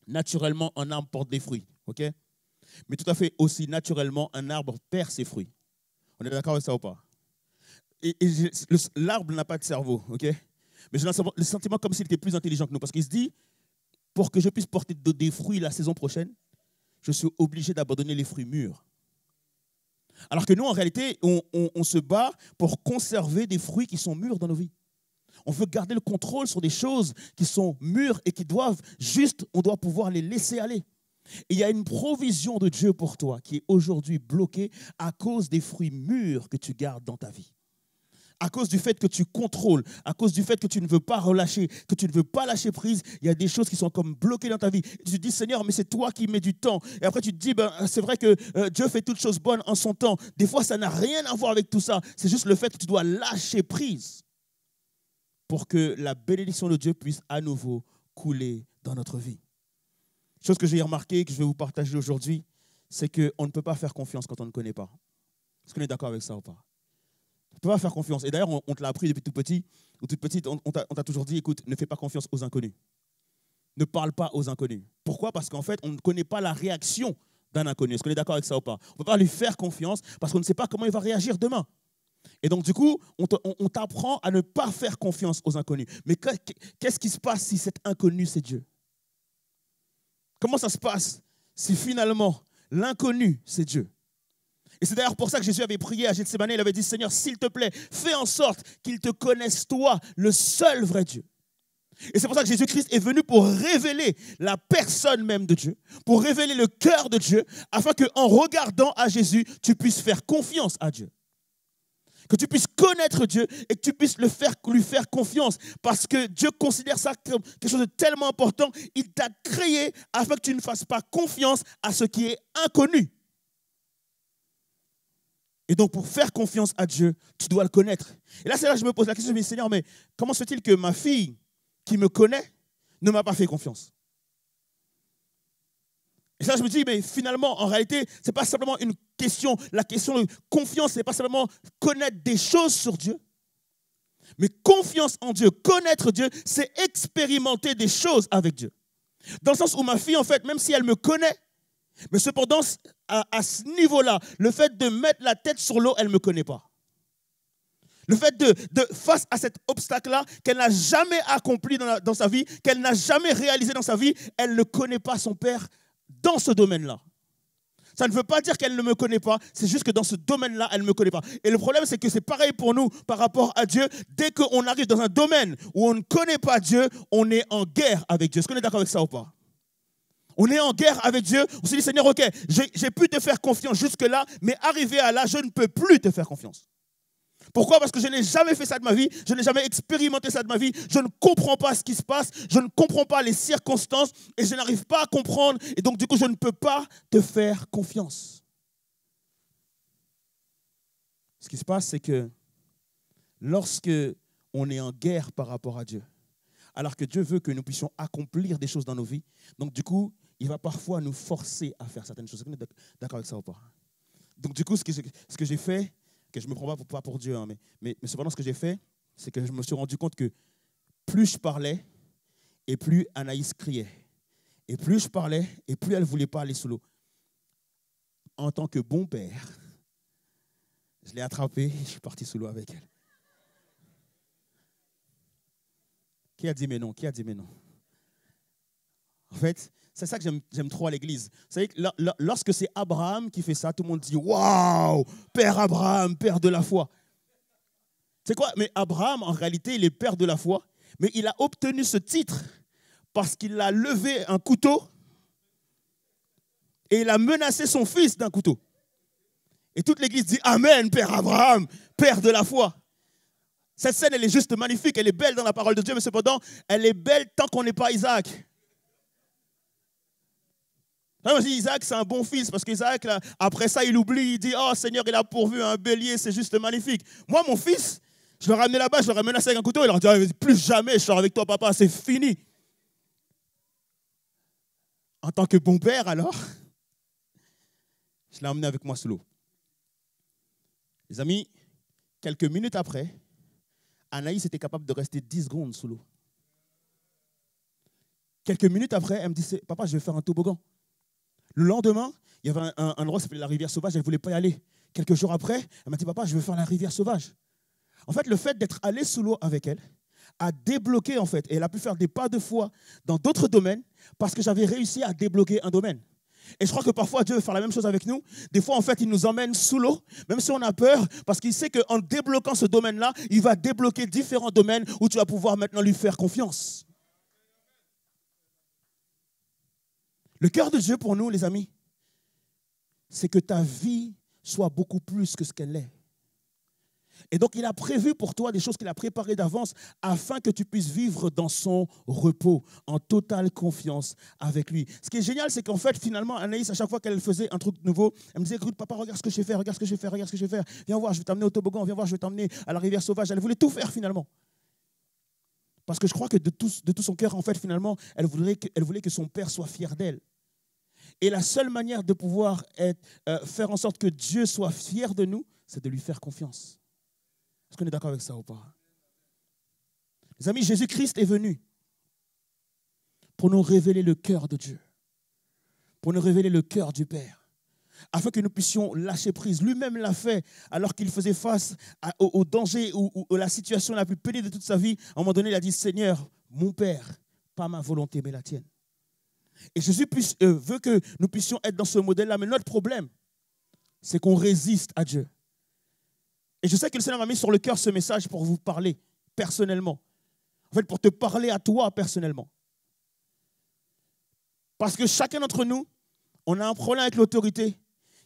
naturellement, un arbre porte des fruits. Ok? Mais tout à fait aussi, naturellement, un arbre perd ses fruits. On est d'accord avec ça ou pas? l'arbre n'a pas de cerveau, ok? Mais j'ai le sentiment comme s'il était plus intelligent que nous, parce qu'il se dit, pour que je puisse porter des fruits la saison prochaine, je suis obligé d'abandonner les fruits mûrs. Alors que nous, en réalité, on se bat pour conserver des fruits qui sont mûrs dans nos vies. On veut garder le contrôle sur des choses qui sont mûres et qui doivent juste, on doit pouvoir les laisser aller. Et il y a une provision de Dieu pour toi qui est aujourd'hui bloquée à cause des fruits mûrs que tu gardes dans ta vie. À cause du fait que tu contrôles, à cause du fait que tu ne veux pas relâcher, que tu ne veux pas lâcher prise, il y a des choses qui sont comme bloquées dans ta vie. Et tu te dis, Seigneur, mais c'est toi qui mets du temps. Et après, tu te dis, c'est vrai que Dieu fait toutes choses bonnes en son temps. Des fois, ça n'a rien à voir avec tout ça. C'est juste le fait que tu dois lâcher prise pour que la bénédiction de Dieu puisse à nouveau couler dans notre vie. Chose que j'ai remarqué, que je vais vous partager aujourd'hui, c'est qu'on ne peut pas faire confiance quand on ne connaît pas. Est-ce qu'on est d'accord avec ça ou pas? On ne peut pas faire confiance. Et d'ailleurs, on te l'a appris depuis tout petit, ou toute petite, on t'a toujours dit, écoute, ne fais pas confiance aux inconnus. Ne parle pas aux inconnus. Pourquoi? Parce qu'en fait, on ne connaît pas la réaction d'un inconnu. Est-ce qu'on est d'accord avec ça ou pas? On ne peut pas lui faire confiance parce qu'on ne sait pas comment il va réagir demain. Et donc, du coup, on t'apprend à ne pas faire confiance aux inconnus. Mais qu'est-ce qui se passe si cet inconnu, c'est Dieu? Comment ça se passe si finalement l'inconnu, c'est Dieu? Et c'est d'ailleurs pour ça que Jésus avait prié à Gethsémani. Il avait dit, Seigneur, s'il te plaît, fais en sorte qu'ils te connaissent toi, le seul vrai Dieu. Et c'est pour ça que Jésus-Christ est venu pour révéler la personne même de Dieu, pour révéler le cœur de Dieu, afin qu'en regardant à Jésus, tu puisses faire confiance à Dieu. Que tu puisses connaître Dieu et que tu puisses lui faire confiance. Parce que Dieu considère ça comme quelque chose de tellement important. Il t'a créé afin que tu ne fasses pas confiance à ce qui est inconnu. Et donc, pour faire confiance à Dieu, tu dois le connaître. Et là, c'est là que je me pose la question, je me dis, Seigneur, mais comment se fait-il que ma fille qui me connaît ne m'a pas fait confiance? Et ça, je me dis, mais finalement, en réalité, ce n'est pas simplement une question, la question de confiance, ce n'est pas simplement connaître des choses sur Dieu, mais confiance en Dieu, connaître Dieu, c'est expérimenter des choses avec Dieu. Dans le sens où ma fille, en fait, même si elle me connaît, mais cependant, à ce niveau-là, le fait de mettre la tête sur l'eau, elle ne me connaît pas. Le fait de face à cet obstacle-là, qu'elle n'a jamais accompli dans sa vie, qu'elle n'a jamais réalisé dans sa vie, elle ne connaît pas son Père dans ce domaine-là. Ça ne veut pas dire qu'elle ne me connaît pas, c'est juste que dans ce domaine-là, elle ne me connaît pas. Et le problème, c'est que c'est pareil pour nous par rapport à Dieu. Dès qu'on arrive dans un domaine où on ne connaît pas Dieu, on est en guerre avec Dieu. Est-ce qu'on est d'accord avec ça ou pas? On est en guerre avec Dieu. On se dit, Seigneur, ok, j'ai pu te faire confiance jusque-là, mais arrivé à là, je ne peux plus te faire confiance. Pourquoi? Parce que je n'ai jamais fait ça de ma vie, je n'ai jamais expérimenté ça de ma vie, je ne comprends pas ce qui se passe, je ne comprends pas les circonstances et je n'arrive pas à comprendre et donc du coup je ne peux pas te faire confiance. Ce qui se passe, c'est que lorsque on est en guerre par rapport à Dieu, alors que Dieu veut que nous puissions accomplir des choses dans nos vies, donc du coup il va parfois nous forcer à faire certaines choses. Est-ce que vous êtes d'accord avec ça ou pas? Donc du coup ce que j'ai fait, que je ne me prends pas pour Dieu, hein, mais cependant, ce que j'ai fait, c'est que je me suis rendu compte que plus je parlais, et plus Anaïs criait. Et plus je parlais, et plus elle ne voulait pas aller sous l'eau. En tant que bon père, je l'ai attrapée et je suis parti sous l'eau avec elle. Qui a dit mais non? Qui a dit mais non? En fait, c'est ça que j'aime trop à l'église. Vous savez que lorsque c'est Abraham qui fait ça, tout le monde dit « Waouh, Père Abraham, Père de la foi ». C'est quoi? Mais Abraham, en réalité, il est Père de la foi, mais il a obtenu ce titre parce qu'il a levé un couteau et il a menacé son fils d'un couteau. Et toute l'église dit « Amen, Père Abraham, Père de la foi ». Cette scène, elle est juste magnifique, elle est belle dans la parole de Dieu, mais cependant, elle est belle tant qu'on n'est pas Isaac. Moi, je dis Isaac, c'est un bon fils, parce qu'Isaac, après ça, il oublie, il dit, oh Seigneur, il a pourvu un bélier, c'est juste magnifique. Moi, mon fils, je l'aurais amené là-bas, je l'aurais menacé avec un couteau, il leur dit, plus jamais je sors avec toi, papa, c'est fini. En tant que bon père, alors, je l'ai emmené avec moi sous l'eau. Les amis, quelques minutes après, Anaïs était capable de rester 10 secondes sous l'eau. Quelques minutes après, elle me dit, papa, je vais faire un toboggan. Le lendemain, il y avait un endroit qui s'appelait la rivière sauvage, elle ne voulait pas y aller. Quelques jours après, elle m'a dit, papa, je veux faire la rivière sauvage. En fait, le fait d'être allé sous l'eau avec elle a débloqué, en fait, et elle a pu faire des pas de foi dans d'autres domaines parce que j'avais réussi à débloquer un domaine. Et je crois que parfois Dieu veut faire la même chose avec nous. Des fois, en fait, il nous emmène sous l'eau, même si on a peur, parce qu'il sait qu'en débloquant ce domaine-là, il va débloquer différents domaines où tu vas pouvoir maintenant lui faire confiance. Le cœur de Dieu pour nous, les amis, c'est que ta vie soit beaucoup plus que ce qu'elle est. Et donc, il a prévu pour toi des choses qu'il a préparées d'avance afin que tu puisses vivre dans son repos, en totale confiance avec lui. Ce qui est génial, c'est qu'en fait, finalement, Anaïs, à chaque fois qu'elle faisait un truc nouveau, elle me disait, écoute, papa, regarde ce que je vais faire, regarde ce que je vais faire, regarde ce que je vais faire. Viens voir, je vais t'emmener au toboggan, viens voir, je vais t'emmener à la rivière sauvage. Elle voulait tout faire finalement. Parce que je crois que de tout son cœur, en fait, finalement, elle voulait que son père soit fier d'elle. Et la seule manière de pouvoir faire en sorte que Dieu soit fier de nous, c'est de lui faire confiance. Est-ce qu'on est d'accord avec ça ou pas? Les amis, Jésus-Christ est venu pour nous révéler le cœur de Dieu, pour nous révéler le cœur du Père, afin que nous puissions lâcher prise. Lui-même l'a fait alors qu'il faisait face au danger ou la situation la plus pénible de toute sa vie. À un moment donné, il a dit, Seigneur, mon Père, pas ma volonté, mais la tienne. Et Jésus veut que nous puissions être dans ce modèle-là. Mais notre problème, c'est qu'on résiste à Dieu. Et je sais que le Seigneur m'a mis sur le cœur ce message pour vous parler personnellement. En fait, pour te parler à toi personnellement. Parce que chacun d'entre nous, on a un problème avec l'autorité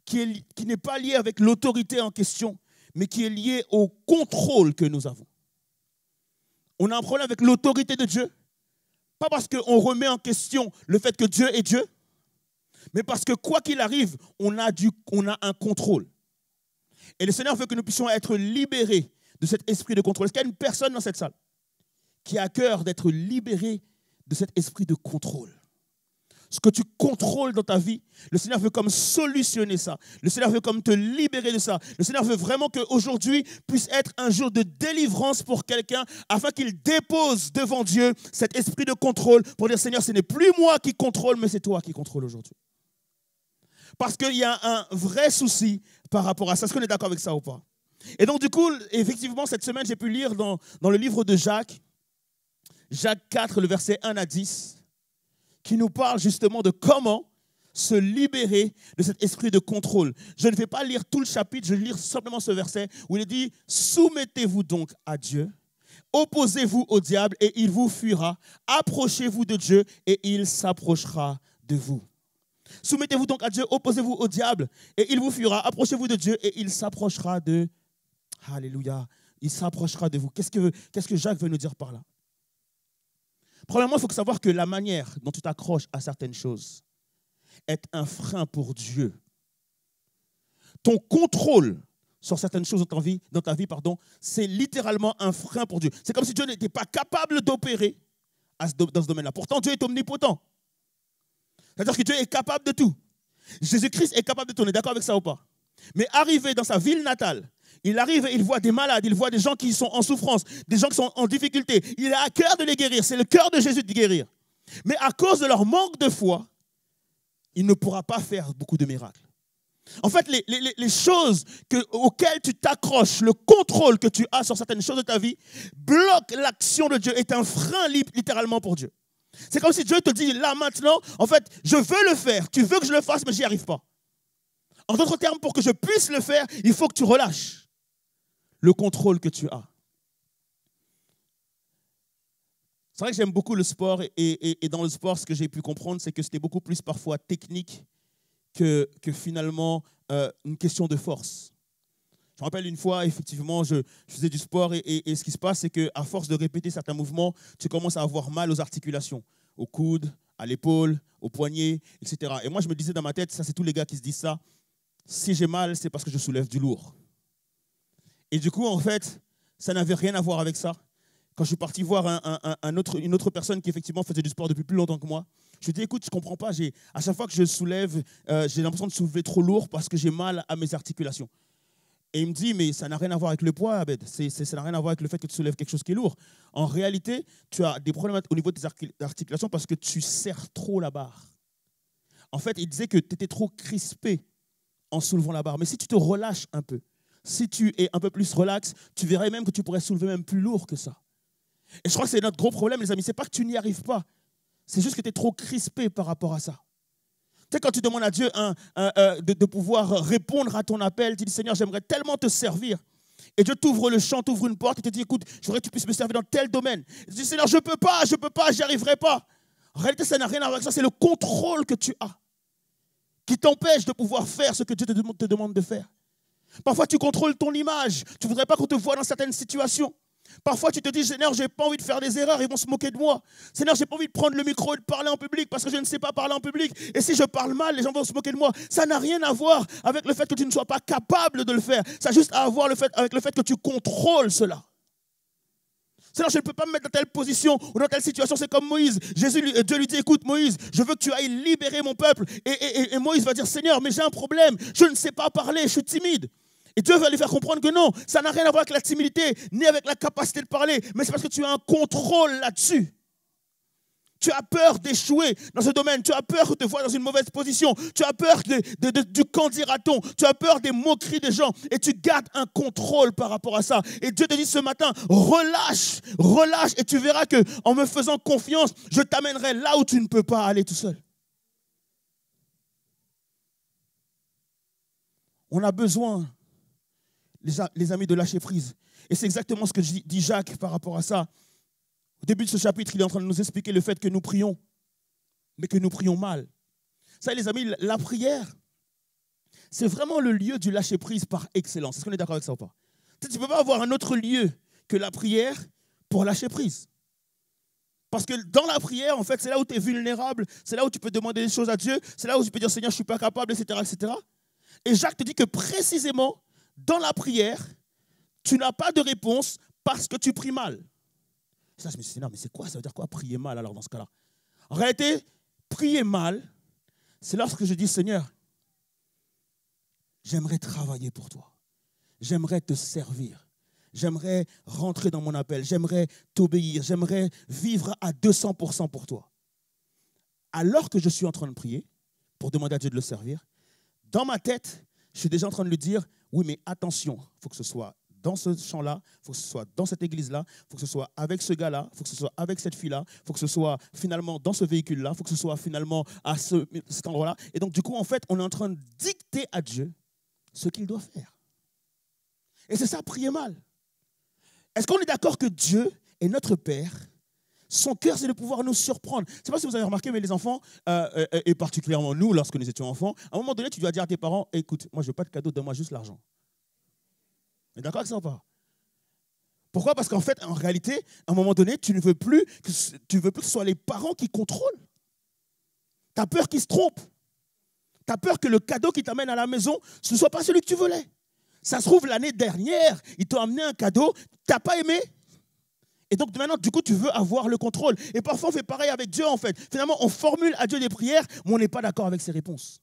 qui n'est pas lié avec l'autorité en question, mais qui est lié au contrôle que nous avons. On a un problème avec l'autorité de Dieu, pas parce qu'on remet en question le fait que Dieu est Dieu, mais parce que quoi qu'il arrive, on a un contrôle. Et le Seigneur veut que nous puissions être libérés de cet esprit de contrôle. Est-ce qu'il y a une personne dans cette salle qui a à cœur d'être libérée de cet esprit de contrôle? Ce que tu contrôles dans ta vie, le Seigneur veut comme solutionner ça. Le Seigneur veut comme te libérer de ça. Le Seigneur veut vraiment qu'aujourd'hui puisse être un jour de délivrance pour quelqu'un afin qu'il dépose devant Dieu cet esprit de contrôle pour dire, Seigneur, ce n'est plus moi qui contrôle, mais c'est toi qui contrôle aujourd'hui. Parce qu'il y a un vrai souci par rapport à ça. Est-ce qu'on est d'accord avec ça ou pas? Et donc, du coup, effectivement, cette semaine, j'ai pu lire dans le livre de Jacques 4, le verset 1 à 10, qui nous parle justement de comment se libérer de cet esprit de contrôle. Je ne vais pas lire tout le chapitre, je vais lire simplement ce verset où il est dit « Soumettez-vous donc à Dieu, opposez-vous au diable et il vous fuira. Approchez-vous de Dieu et il s'approchera de vous. » Soumettez-vous donc à Dieu, opposez-vous au diable et il vous fuira. Approchez-vous de Dieu et il s'approchera de... Alléluia. Il s'approchera de vous. Qu'est-ce que Jacques veut nous dire par là? Premièrement, il faut savoir que la manière dont tu t'accroches à certaines choses est un frein pour Dieu. Ton contrôle sur certaines choses dans ta vie, c'est littéralement un frein pour Dieu. C'est comme si Dieu n'était pas capable d'opérer dans ce domaine-là. Pourtant, Dieu est omnipotent. C'est-à-dire que Dieu est capable de tout. Jésus-Christ est capable de tout. On est d'accord avec ça ou pas? Mais arrivé dans sa ville natale, il arrive et il voit des malades, il voit des gens qui sont en souffrance, des gens qui sont en difficulté. Il a à cœur de les guérir. C'est le cœur de Jésus de guérir. Mais à cause de leur manque de foi, il ne pourra pas faire beaucoup de miracles. En fait, les choses auxquelles tu t'accroches, le contrôle que tu as sur certaines choses de ta vie, bloque l'action de Dieu, est un frein littéralement pour Dieu. C'est comme si Dieu te dit, là maintenant, en fait, je veux le faire, tu veux que je le fasse, mais je n'y arrive pas. En d'autres termes, pour que je puisse le faire, il faut que tu relâches le contrôle que tu as. C'est vrai que j'aime beaucoup le sport et dans le sport, ce que j'ai pu comprendre, c'est que c'était beaucoup plus parfois technique que finalement une question de force. Je me rappelle une fois, effectivement, je faisais du sport et ce qui se passe, c'est qu'à force de répéter certains mouvements, tu commences à avoir mal aux articulations, aux coudes, à l'épaule, aux poignets, etc. Et moi, je me disais dans ma tête, ça c'est tous les gars qui se disent ça, si j'ai mal, c'est parce que je soulève du lourd. Et du coup, en fait, ça n'avait rien à voir avec ça. Quand je suis parti voir une autre personne qui effectivement faisait du sport depuis plus longtemps que moi, je lui ai dit, écoute, je ne comprends pas, à chaque fois que je soulève, j'ai l'impression de soulever trop lourd parce que j'ai mal à mes articulations. Et il me dit, mais ça n'a rien à voir avec le poids, Abed. Ça n'a rien à voir avec le fait que tu soulèves quelque chose qui est lourd. En réalité, tu as des problèmes au niveau de tes articulations parce que tu serres trop la barre. En fait, il disait que tu étais trop crispé en soulevant la barre. Mais si tu te relâches un peu, si tu es un peu plus relax, tu verrais même que tu pourrais soulever même plus lourd que ça. Et je crois que c'est notre gros problème, les amis. Ce n'est pas que tu n'y arrives pas. C'est juste que tu es trop crispé par rapport à ça. Tu sais, quand tu demandes à Dieu de pouvoir répondre à ton appel, tu dis, Seigneur, j'aimerais tellement te servir. Et Dieu t'ouvre le champ, t'ouvre une porte et te dit, écoute, je voudrais que tu puisses me servir dans tel domaine. Et tu dis, Seigneur, je ne peux pas, j'y arriverai pas. En réalité, ça n'a rien à voir avec ça. C'est le contrôle que tu as qui t'empêche de pouvoir faire ce que Dieu te demande de faire. Parfois, tu contrôles ton image. Tu ne voudrais pas qu'on te voie dans certaines situations. Parfois, tu te dis, Seigneur, je n'ai pas envie de faire des erreurs, ils vont se moquer de moi. Seigneur, je n'ai pas envie de prendre le micro et de parler en public parce que je ne sais pas parler en public. Et si je parle mal, les gens vont se moquer de moi. Ça n'a rien à voir avec le fait que tu ne sois pas capable de le faire. Ça a juste à voir avec le fait que tu contrôles cela. Seigneur, je ne peux pas me mettre dans telle position ou dans telle situation. C'est comme Moïse. Dieu lui dit, écoute Moïse, je veux que tu ailles libérer mon peuple. Et Moïse va dire, Seigneur, mais j'ai un problème. Je ne sais pas parler, je suis timide. Et Dieu va lui faire comprendre que non, ça n'a rien à voir avec la timidité, ni avec la capacité de parler. Mais c'est parce que tu as un contrôle là-dessus. Tu as peur d'échouer dans ce domaine. Tu as peur de te voir dans une mauvaise position. Tu as peur du qu'en dira-t-on. Tu as peur des moqueries des gens. Et tu gardes un contrôle par rapport à ça. Et Dieu te dit ce matin, relâche. Et tu verras qu'en me faisant confiance, je t'amènerai là où tu ne peux pas aller tout seul. On a besoin, les amis, de lâcher prise. Et c'est exactement ce que dit Jacques par rapport à ça. Au début de ce chapitre, il est en train de nous expliquer le fait que nous prions, mais que nous prions mal. Ça, les amis, la prière, c'est vraiment le lieu du lâcher-prise par excellence. Est-ce qu'on est d'accord avec ça ou pas? Tu ne peux pas avoir un autre lieu que la prière pour lâcher prise. Parce que dans la prière, en fait, c'est là où tu es vulnérable, c'est là où tu peux demander des choses à Dieu, c'est là où tu peux dire, Seigneur, je ne suis pas capable, etc., etc. Et Jacques te dit que précisément, dans la prière, tu n'as pas de réponse parce que tu pries mal. Ça, je me suis dit, non, mais c'est quoi? Ça veut dire quoi prier mal alors dans ce cas-là? En réalité, prier mal, c'est lorsque je dis, Seigneur, j'aimerais travailler pour toi. J'aimerais te servir. J'aimerais rentrer dans mon appel. J'aimerais t'obéir. J'aimerais vivre à 200% pour toi. Alors que je suis en train de prier, pour demander à Dieu de le servir, dans ma tête, je suis déjà en train de lui dire, oui, mais attention, il faut que ce soit dans ce champ-là, il faut que ce soit dans cette église-là, il faut que ce soit avec ce gars-là, il faut que ce soit avec cette fille-là, il faut que ce soit finalement dans ce véhicule-là, il faut que ce soit finalement à cet endroit-là. Et donc, du coup, en fait, on est en train de dicter à Dieu ce qu'il doit faire. Et c'est ça, prier mal. Est-ce qu'on est d'accord que Dieu est notre Père? Son cœur, c'est de pouvoir nous surprendre. Je ne sais pas si vous avez remarqué, mais les enfants, et particulièrement nous, lorsque nous étions enfants, à un moment donné, tu dois dire à tes parents, écoute, moi, je ne veux pas de cadeau, donne-moi juste l'argent. Vous êtes d'accord avec ça ou pas? Pourquoi? Parce qu'en fait, en réalité, à un moment donné, tu ne veux plus que ce soit les parents qui contrôlent. Tu as peur qu'ils se trompent. Tu as peur que le cadeau qui t'amène à la maison, ce ne soit pas celui que tu voulais. Ça se trouve, l'année dernière, ils t'ont amené un cadeau, tu n'as pas aimé. Et donc maintenant, du coup, tu veux avoir le contrôle. Et parfois, on fait pareil avec Dieu, en fait. Finalement, on formule à Dieu des prières, mais on n'est pas d'accord avec ses réponses.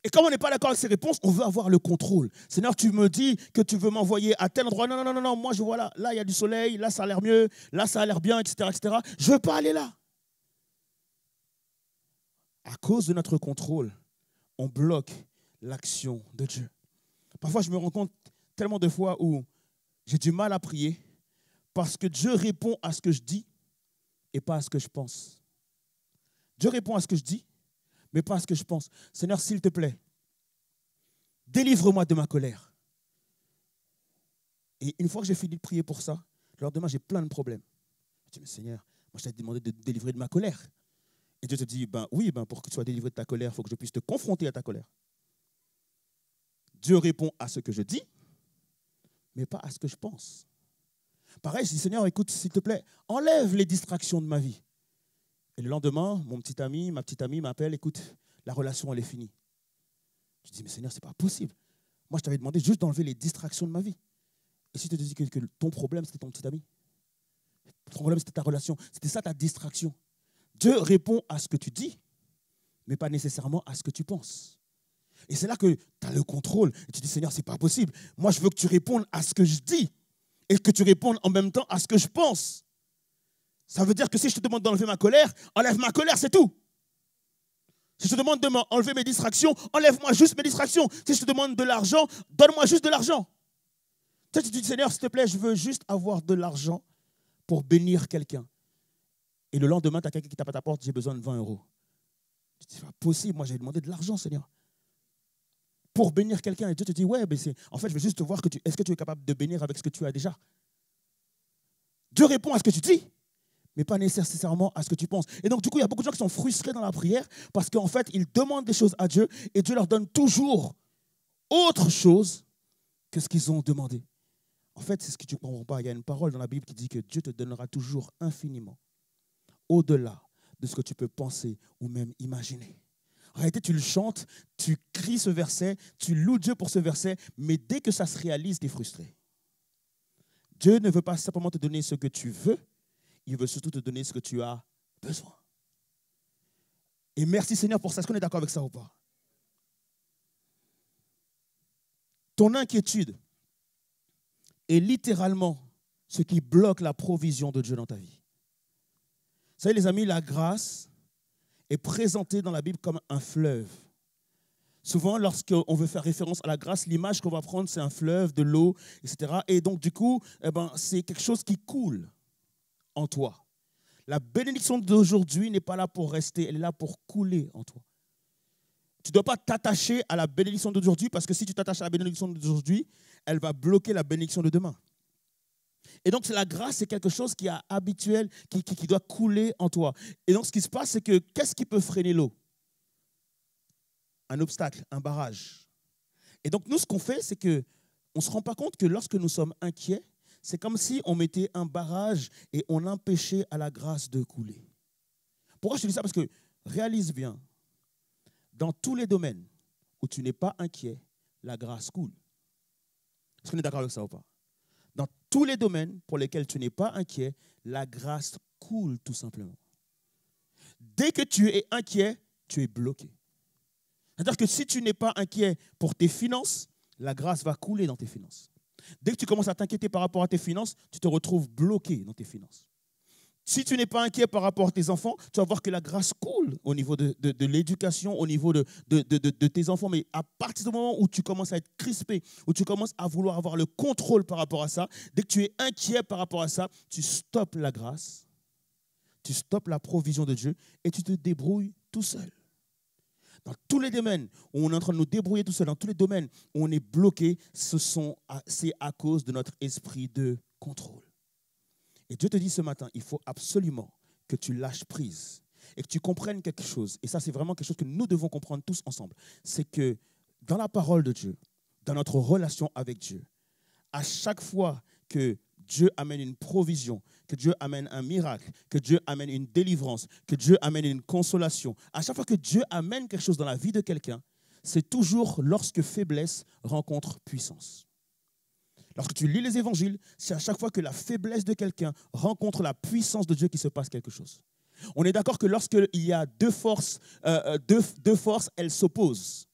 Et comme on n'est pas d'accord avec ses réponses, on veut avoir le contrôle. Seigneur, tu me dis que tu veux m'envoyer à tel endroit. Non, moi je vois là il y a du soleil, là ça a l'air mieux, là ça a l'air bien, etc., etc. Je ne veux pas aller là. À cause de notre contrôle, on bloque l'action de Dieu. Parfois, je me rends compte tellement de fois où j'ai du mal à prier parce que Dieu répond à ce que je dis et pas à ce que je pense. Dieu répond à ce que je dis, mais pas à ce que je pense. Seigneur, s'il te plaît, délivre-moi de ma colère. Et une fois que j'ai fini de prier pour ça, le lendemain, j'ai plein de problèmes. Je dis, mais Seigneur, moi je t'ai demandé de te délivrer de ma colère. Et Dieu te dit, oui, pour que tu sois délivré de ta colère, il faut que je puisse te confronter à ta colère. Dieu répond à ce que je dis, mais pas à ce que je pense. Pareil, je dis, Seigneur, écoute, s'il te plaît, enlève les distractions de ma vie. Et le lendemain, mon petit ami, ma petite amie m'appelle, écoute, la relation, elle est finie. Je dis, mais Seigneur, ce n'est pas possible. Moi, je t'avais demandé juste d'enlever les distractions de ma vie. Et si tu te dis que ton problème, c'était ton petit ami, ton problème, c'était ta relation, c'était ça ta distraction. Dieu répond à ce que tu dis, mais pas nécessairement à ce que tu penses. Et c'est là que tu as le contrôle. Et tu dis, Seigneur, ce n'est pas possible. Moi, je veux que tu répondes à ce que je dis et que tu répondes en même temps à ce que je pense. Ça veut dire que si je te demande d'enlever ma colère, enlève ma colère, c'est tout. Si je te demande de m'enlever mes distractions, enlève-moi juste mes distractions. Si je te demande de l'argent, donne-moi juste de l'argent. Tu te dis, Seigneur, s'il te plaît, je veux juste avoir de l'argent pour bénir quelqu'un. Et le lendemain, tu as quelqu'un qui tape à ta porte, j'ai besoin de 20 €. Tu te dis, c'est pas possible, moi j'ai demandé de l'argent, Seigneur. Pour bénir quelqu'un. Et Dieu te dit, ouais, mais en fait, je veux juste te voir, est-ce que tu es capable de bénir avec ce que tu as déjà? Dieu répond à ce que tu dis, mais pas nécessairement à ce que tu penses. Et donc, du coup, il y a beaucoup de gens qui sont frustrés dans la prière parce qu'en fait, ils demandent des choses à Dieu et Dieu leur donne toujours autre chose que ce qu'ils ont demandé. En fait, c'est ce que tu ne comprends pas. Il y a une parole dans la Bible qui dit que Dieu te donnera toujours infiniment, au-delà de ce que tu peux penser ou même imaginer. En réalité, tu le chantes, tu cries ce verset, tu loues Dieu pour ce verset, mais dès que ça se réalise, tu es frustré. Dieu ne veut pas simplement te donner ce que tu veux, il veut surtout te donner ce que tu as besoin. Et merci Seigneur pour ça. Est-ce qu'on est d'accord avec ça ou pas? Ton inquiétude est littéralement ce qui bloque la provision de Dieu dans ta vie. Vous savez les amis, la grâce est présentée dans la Bible comme un fleuve. Souvent, lorsqu'on veut faire référence à la grâce, l'image qu'on va prendre, c'est un fleuve, de l'eau, etc. Et donc, du coup, c'est quelque chose qui coule en toi. La bénédiction d'aujourd'hui n'est pas là pour rester, elle est là pour couler en toi. Tu ne dois pas t'attacher à la bénédiction d'aujourd'hui parce que si tu t'attaches à la bénédiction d'aujourd'hui, elle va bloquer la bénédiction de demain. Et donc, la grâce, c'est quelque chose qui est habituel, qui doit couler en toi. Et donc, ce qui se passe, c'est que qu'est-ce qui peut freiner l'eau? Un obstacle, un barrage. Et donc, nous, ce qu'on fait, c'est qu'on ne se rend pas compte que lorsque nous sommes inquiets, c'est comme si on mettait un barrage et on empêchait à la grâce de couler. Pourquoi je te dis ça? Parce que réalise bien, dans tous les domaines où tu n'es pas inquiet, la grâce coule. Est-ce qu'on est d'accord avec ça ou pas? Dans tous les domaines pour lesquels tu n'es pas inquiet, la grâce coule tout simplement. Dès que tu es inquiet, tu es bloqué. C'est-à-dire que si tu n'es pas inquiet pour tes finances, la grâce va couler dans tes finances. Dès que tu commences à t'inquiéter par rapport à tes finances, tu te retrouves bloqué dans tes finances. Si tu n'es pas inquiet par rapport à tes enfants, tu vas voir que la grâce coule au niveau de l'éducation, au niveau de tes enfants. Mais à partir du moment où tu commences à être crispé, où tu commences à vouloir avoir le contrôle par rapport à ça, dès que tu es inquiet par rapport à ça, tu stoppes la grâce, tu stoppes la provision de Dieu et tu te débrouilles tout seul. Dans tous les domaines où on est en train de nous débrouiller tout seul, dans tous les domaines où on est bloqué, c'est à cause de notre esprit de contrôle. Et Dieu te dit ce matin, il faut absolument que tu lâches prise et que tu comprennes quelque chose. Et ça, c'est vraiment quelque chose que nous devons comprendre tous ensemble. C'est que dans la parole de Dieu, dans notre relation avec Dieu, à chaque fois que Dieu amène une provision, que Dieu amène un miracle, que Dieu amène une délivrance, que Dieu amène une consolation, à chaque fois que Dieu amène quelque chose dans la vie de quelqu'un, c'est toujours lorsque faiblesse rencontre puissance. Lorsque tu lis les évangiles, c'est à chaque fois que la faiblesse de quelqu'un rencontre la puissance de Dieu qu'il se passe quelque chose. On est d'accord que lorsqu'il y a deux forces, elles s'opposent.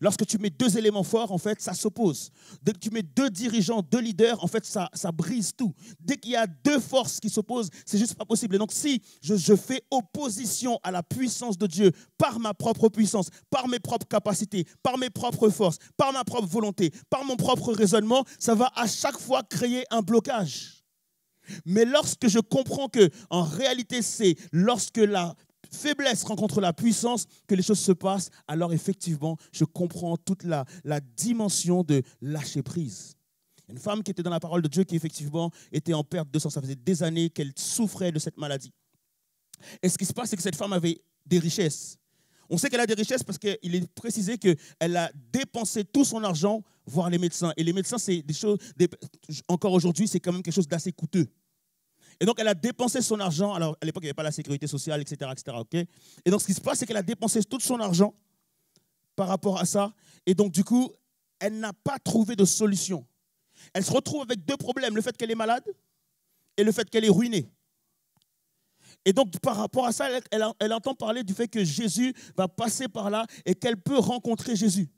Lorsque tu mets deux éléments forts, en fait, ça s'oppose. Dès que tu mets deux dirigeants, deux leaders, en fait, ça brise tout. Dès qu'il y a deux forces qui s'opposent, c'est juste pas possible. Et donc, si je fais opposition à la puissance de Dieu par ma propre puissance, par mes propres capacités, par mes propres forces, par ma propre volonté, par mon propre raisonnement, ça va à chaque fois créer un blocage. Mais lorsque je comprends que, en réalité, c'est lorsque la faiblesse rencontre la puissance que les choses se passent, alors effectivement, je comprends toute la dimension de lâcher prise. Une femme qui était dans la parole de Dieu qui effectivement était en perte de sang. Ça faisait des années qu'elle souffrait de cette maladie. Et ce qui se passe, c'est que cette femme avait des richesses. On sait qu'elle a des richesses parce qu'il est précisé qu'elle a dépensé tout son argent voir les médecins. Et les médecins, c'est des choses, encore aujourd'hui, c'est quand même quelque chose d'assez coûteux. Et donc, elle a dépensé son argent. Alors, à l'époque, il n'y avait pas la sécurité sociale, etc. Okay. Et donc, ce qui se passe, c'est qu'elle a dépensé tout son argent par rapport à ça. Et donc, du coup, elle n'a pas trouvé de solution. Elle se retrouve avec deux problèmes, le fait qu'elle est malade et le fait qu'elle est ruinée. Et donc, par rapport à ça, elle entend parler du fait que Jésus va passer par là et qu'elle peut rencontrer Jésus.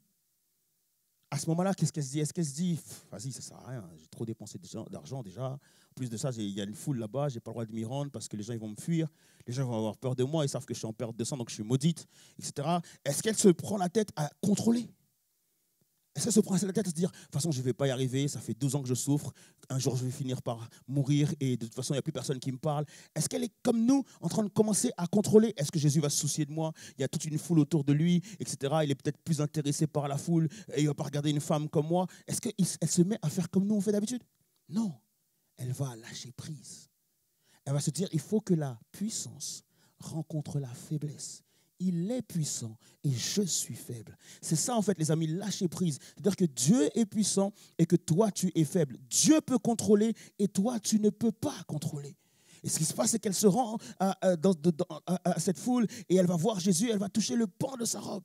à ce moment-là, qu'est-ce qu'elle se dit? Est-ce qu'elle se dit, vas-y, ça ne sert à rien, j'ai trop dépensé d'argent déjà. En plus de ça, il y a une foule là-bas, je n'ai pas le droit de m'y rendre parce que les gens ils vont me fuir. Les gens vont avoir peur de moi, ils savent que je suis en perte de sang, donc je suis maudite, etc. Est-ce qu'elle se prend la tête à contrôler? Est-ce qu'elle se prend la tête à se dire, de toute façon, je ne vais pas y arriver, ça fait 12 ans que je souffre, un jour je vais finir par mourir et de toute façon, il n'y a plus personne qui me parle. Est-ce qu'elle est comme nous, en train de commencer à contrôler? Est-ce que Jésus va se soucier de moi? Il y a toute une foule autour de lui, etc. Il est peut-être plus intéressé par la foule et il ne va pas regarder une femme comme moi. Est-ce qu'elle se met à faire comme nous on fait d'habitude? Non, elle va lâcher prise. Elle va se dire, il faut que la puissance rencontre la faiblesse. Il est puissant et je suis faible. C'est ça en fait les amis, lâcher prise. C'est-à-dire que Dieu est puissant et que toi tu es faible. Dieu peut contrôler et toi tu ne peux pas contrôler. Et ce qui se passe c'est qu'elle se rend à cette foule et elle va voir Jésus, elle va toucher le pan de sa robe.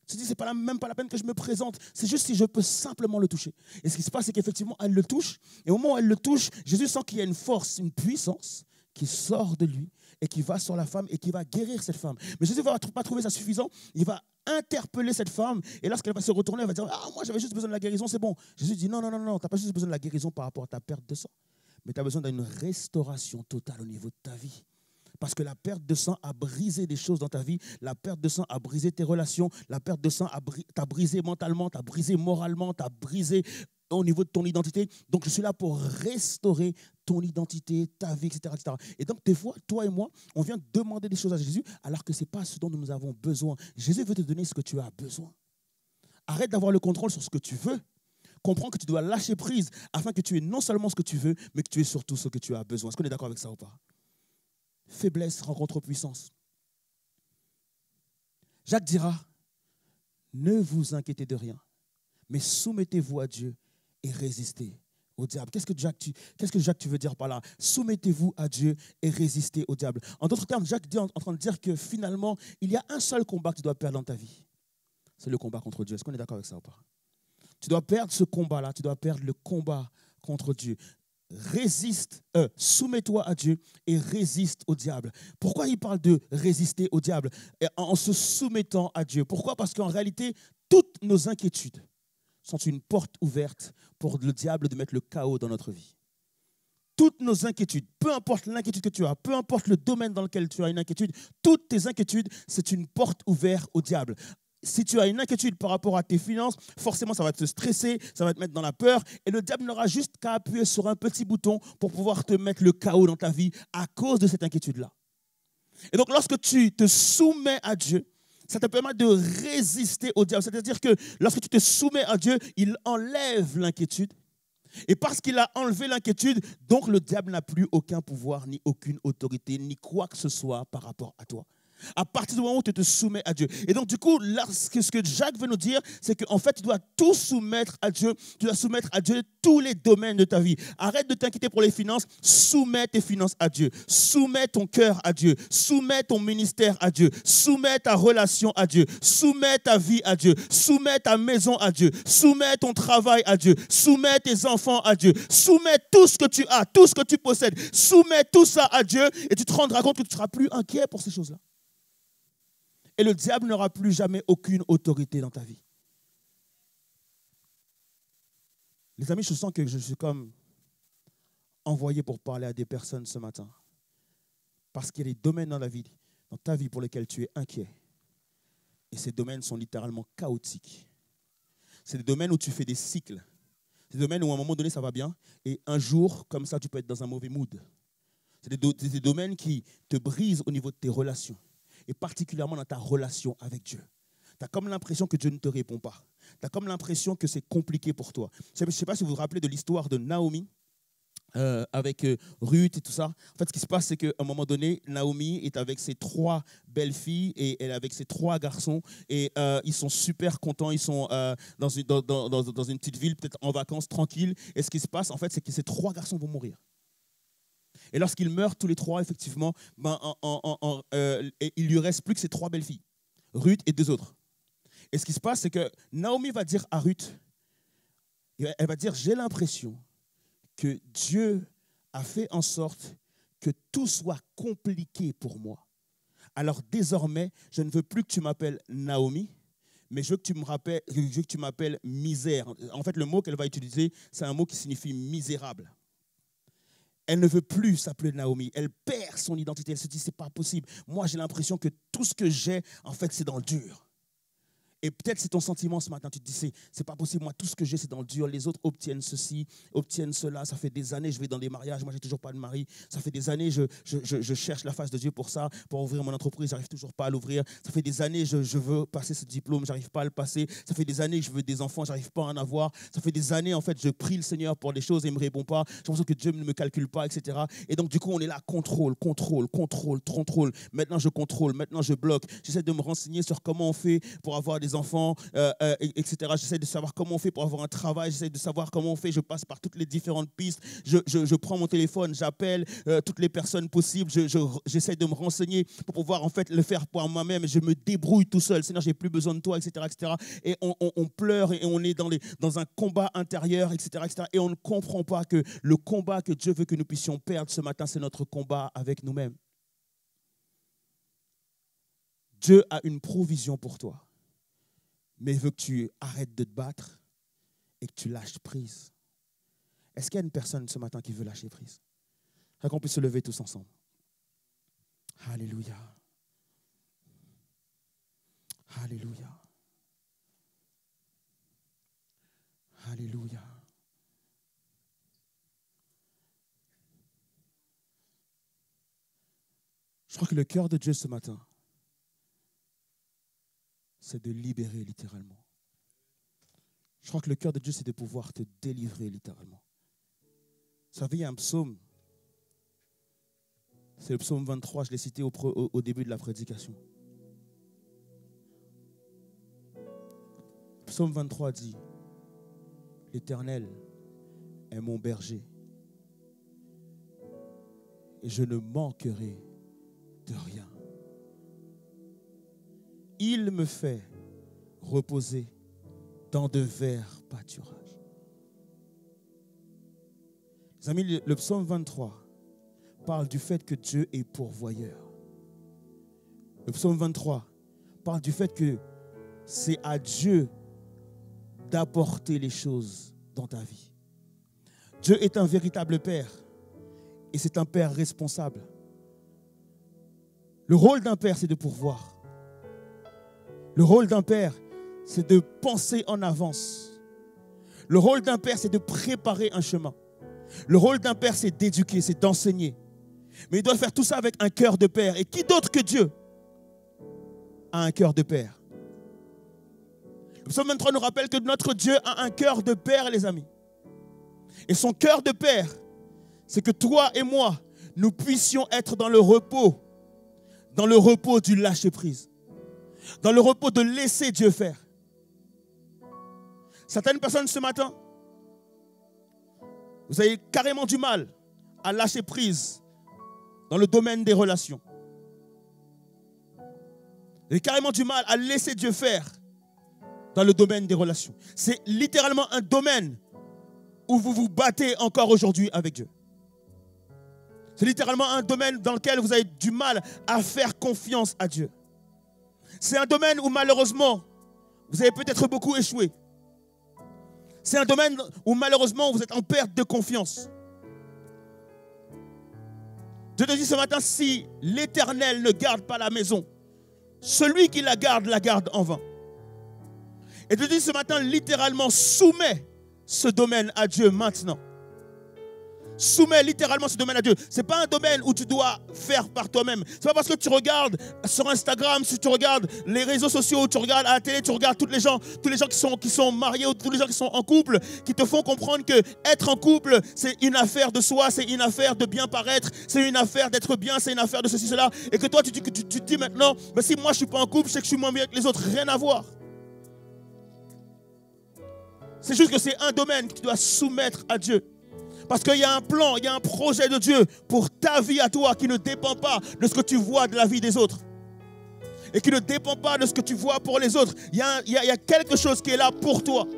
Elle se dit, c'est même pas la peine que je me présente, c'est juste si je peux simplement le toucher. Et ce qui se passe c'est qu'effectivement elle le touche et au moment où elle le touche, Jésus sent qu'il y a une force, une puissance qui sort de lui et qui va sur la femme et qui va guérir cette femme. Mais Jésus ne va pas trouver ça suffisant. Il va interpeller cette femme. Et lorsqu'elle va se retourner, elle va dire, ah, moi j'avais juste besoin de la guérison, c'est bon. Jésus dit, non, tu n'as pas juste besoin de la guérison par rapport à ta perte de sang. Mais tu as besoin d'une restauration totale au niveau de ta vie. Parce que la perte de sang a brisé des choses dans ta vie. La perte de sang a brisé tes relations. La perte de sang t'a brisé mentalement, t'a brisé moralement, t'a brisé au niveau de ton identité. Donc, je suis là pour restaurer ton identité, ta vie, etc., etc. Et donc, des fois, toi et moi, on vient demander des choses à Jésus alors que ce n'est pas ce dont nous avons besoin. Jésus veut te donner ce que tu as besoin. Arrête d'avoir le contrôle sur ce que tu veux. Comprends que tu dois lâcher prise afin que tu aies non seulement ce que tu veux, mais que tu aies surtout ce que tu as besoin. Est-ce qu'on est d'accord avec ça ou pas? Faiblesse rencontre puissance. Jacques dira, ne vous inquiétez de rien, mais soumettez-vous à Dieu et résistez au diable. Qu'est-ce que Jacques tu veux dire par là? Soumettez-vous à Dieu et résistez au diable. En d'autres termes, Jacques est en train de dire que finalement, il y a un seul combat que tu dois perdre dans ta vie. C'est le combat contre Dieu. Est-ce qu'on est d'accord avec ça ou pas? Tu dois perdre ce combat-là, tu dois perdre le combat contre Dieu. Soumets-toi à Dieu et résiste au diable. Pourquoi il parle de résister au diable en se soumettant à Dieu? Pourquoi? Parce qu'en réalité, toutes nos inquiétudes sont une porte ouverte pour le diable de mettre le chaos dans notre vie. Toutes nos inquiétudes, peu importe l'inquiétude que tu as, peu importe le domaine dans lequel tu as une inquiétude, toutes tes inquiétudes, c'est une porte ouverte au diable. Si tu as une inquiétude par rapport à tes finances, forcément ça va te stresser, ça va te mettre dans la peur et le diable n'aura juste qu'à appuyer sur un petit bouton pour pouvoir te mettre le chaos dans ta vie à cause de cette inquiétude-là. Et donc lorsque tu te soumets à Dieu, ça te permet de résister au diable. C'est-à-dire que lorsque tu te soumets à Dieu, il enlève l'inquiétude. Et parce qu'il a enlevé l'inquiétude, donc le diable n'a plus aucun pouvoir, ni aucune autorité, ni quoi que ce soit par rapport à toi. À partir du moment où tu te soumets à Dieu. Et donc du coup, là, ce que Jacques veut nous dire, c'est qu'en fait, tu dois tout soumettre à Dieu. Tu dois soumettre à Dieu tous les domaines de ta vie. Arrête de t'inquiéter pour les finances. Soumets tes finances à Dieu. Soumets ton cœur à Dieu. Soumets ton ministère à Dieu. Soumets ta relation à Dieu. Soumets ta vie à Dieu. Soumets ta maison à Dieu. Soumets ton travail à Dieu. Soumets tes enfants à Dieu. Soumets tout ce que tu as, tout ce que tu possèdes. Soumets tout ça à Dieu et tu te rendras compte que tu ne seras plus inquiet pour ces choses-là. Et le diable n'aura plus jamais aucune autorité dans ta vie. Les amis, je sens que je suis comme envoyé pour parler à des personnes ce matin. Parce qu'il y a des domaines dans ta vie pour lesquels tu es inquiet. Et ces domaines sont littéralement chaotiques. C'est des domaines où tu fais des cycles. C'est des domaines où à un moment donné, ça va bien. Et un jour, comme ça, tu peux être dans un mauvais mood. C'est des domaines qui te brisent au niveau de tes relations. Et particulièrement dans ta relation avec Dieu. Tu as comme l'impression que Dieu ne te répond pas. Tu as comme l'impression que c'est compliqué pour toi. Je ne sais pas si vous vous rappelez de l'histoire de Naomi avec Ruth et tout ça. En fait, ce qui se passe, c'est qu'à un moment donné, Naomi est avec ses 3 belles-filles et elle est avec ses 3 garçons. Et ils sont super contents. Ils sont dans une petite ville, peut-être en vacances, tranquilles. Et ce qui se passe, en fait, c'est que ces 3 garçons vont mourir. Et lorsqu'ils meurent tous les 3, effectivement, il lui reste plus que ces 3 belles filles, Ruth et 2 autres. Et ce qui se passe, c'est que Naomi va dire à Ruth, elle va dire, j'ai l'impression que Dieu a fait en sorte que tout soit compliqué pour moi. Alors désormais, je ne veux plus que tu m'appelles Naomi, mais je veux que tu m'appelles misère. En fait, le mot qu'elle va utiliser, c'est un mot qui signifie misérable. Elle ne veut plus s'appeler Naomi. Elle perd son identité. Elle se dit, c'est pas possible. Moi, j'ai l'impression que tout ce que j'ai, en fait, c'est dans le dur. Et peut-être c'est ton sentiment ce matin, tu te dis, c'est pas possible, moi tout ce que j'ai c'est dans le dur, les autres obtiennent ceci, obtiennent cela, ça fait des années je vais dans des mariages, moi j'ai toujours pas de mari, ça fait des années je cherche la face de Dieu pour ça, pour ouvrir mon entreprise, j'arrive toujours pas à l'ouvrir, ça fait des années je veux passer ce diplôme, j'arrive pas à le passer, ça fait des années que je veux des enfants, j'arrive pas à en avoir, ça fait des années en fait je prie le Seigneur pour des choses et il me répond pas, j'ai l'impression que Dieu ne me calcule pas, etc. Et donc du coup on est là, contrôle, maintenant je contrôle, maintenant je bloque, j'essaie de me renseigner sur comment on fait pour avoir des enfants, etc. J'essaie de savoir comment on fait pour avoir un travail, j'essaie de savoir comment on fait, je passe par toutes les différentes pistes, je prends mon téléphone, j'appelle toutes les personnes possibles, j'essaie de me renseigner pour pouvoir en fait le faire pour moi-même, je me débrouille tout seul, Seigneur j'ai plus besoin de toi, etc. Et on pleure et on est dans un combat intérieur, etc. Et on ne comprend pas que le combat que Dieu veut que nous puissions perdre ce matin, c'est notre combat avec nous-mêmes. Dieu a une provision pour toi. Mais il veut que tu arrêtes de te battre et que tu lâches prise. Est-ce qu'il y a une personne ce matin qui veut lâcher prise? Qu'on puisse se lever tous ensemble. Alléluia. Alléluia. Alléluia. Je crois que le cœur de Dieu ce matin, c'est de libérer littéralement. Je crois que le cœur de Dieu, c'est de pouvoir te délivrer littéralement. Vous savez, il y a un psaume. C'est le psaume 23, je l'ai cité au début de la prédication. Le psaume 23 dit, « L'Éternel est mon berger, et je ne manquerai de rien. Il me fait reposer dans de verts pâturages. » Les amis, le psaume 23 parle du fait que Dieu est pourvoyeur. Le psaume 23 parle du fait que c'est à Dieu d'apporter les choses dans ta vie. Dieu est un véritable Père et c'est un Père responsable. Le rôle d'un Père, c'est de pourvoir. Le rôle d'un père, c'est de penser en avance. Le rôle d'un père, c'est de préparer un chemin. Le rôle d'un père, c'est d'éduquer, c'est d'enseigner. Mais il doit faire tout ça avec un cœur de père. Et qui d'autre que Dieu a un cœur de père? Le psaume 23 nous rappelle que notre Dieu a un cœur de père, les amis. Et son cœur de père, c'est que toi et moi, nous puissions être dans le repos du lâcher-prise. Dans le repos de laisser Dieu faire. Certaines personnes ce matin, vous avez carrément du mal à lâcher prise dans le domaine des relations. Vous avez carrément du mal à laisser Dieu faire dans le domaine des relations. C'est littéralement un domaine où vous vous battez encore aujourd'hui avec Dieu. C'est littéralement un domaine dans lequel vous avez du mal à faire confiance à Dieu. C'est un domaine où malheureusement, vous avez peut-être beaucoup échoué. C'est un domaine où malheureusement, vous êtes en perte de confiance. Dieu te dit ce matin, si l'Éternel ne garde pas la maison, celui qui la garde en vain. Et Dieu te dit ce matin, littéralement, soumets ce domaine à Dieu maintenant. Soumets littéralement ce domaine à Dieu. Ce n'est pas un domaine où tu dois faire par toi-même. Ce n'est pas parce que tu regardes sur Instagram, si tu regardes les réseaux sociaux, tu regardes à la télé, tu regardes tous les gens qui sont mariés ou tous les gens qui sont en couple, qui te font comprendre que être en couple, c'est une affaire de soi, c'est une affaire de bien paraître, c'est une affaire d'être bien, c'est une affaire de ceci, cela. Et que toi, tu te dis maintenant, mais si moi je ne suis pas en couple, je sais que je suis moins bien que les autres. Rien à voir. C'est juste que c'est un domaine que tu dois soumettre à Dieu. Parce qu'il y a un plan, il y a un projet de Dieu pour ta vie à toi qui ne dépend pas de ce que tu vois de la vie des autres. Et qui ne dépend pas de ce que tu vois pour les autres. Il y a quelque chose qui est là pour toi.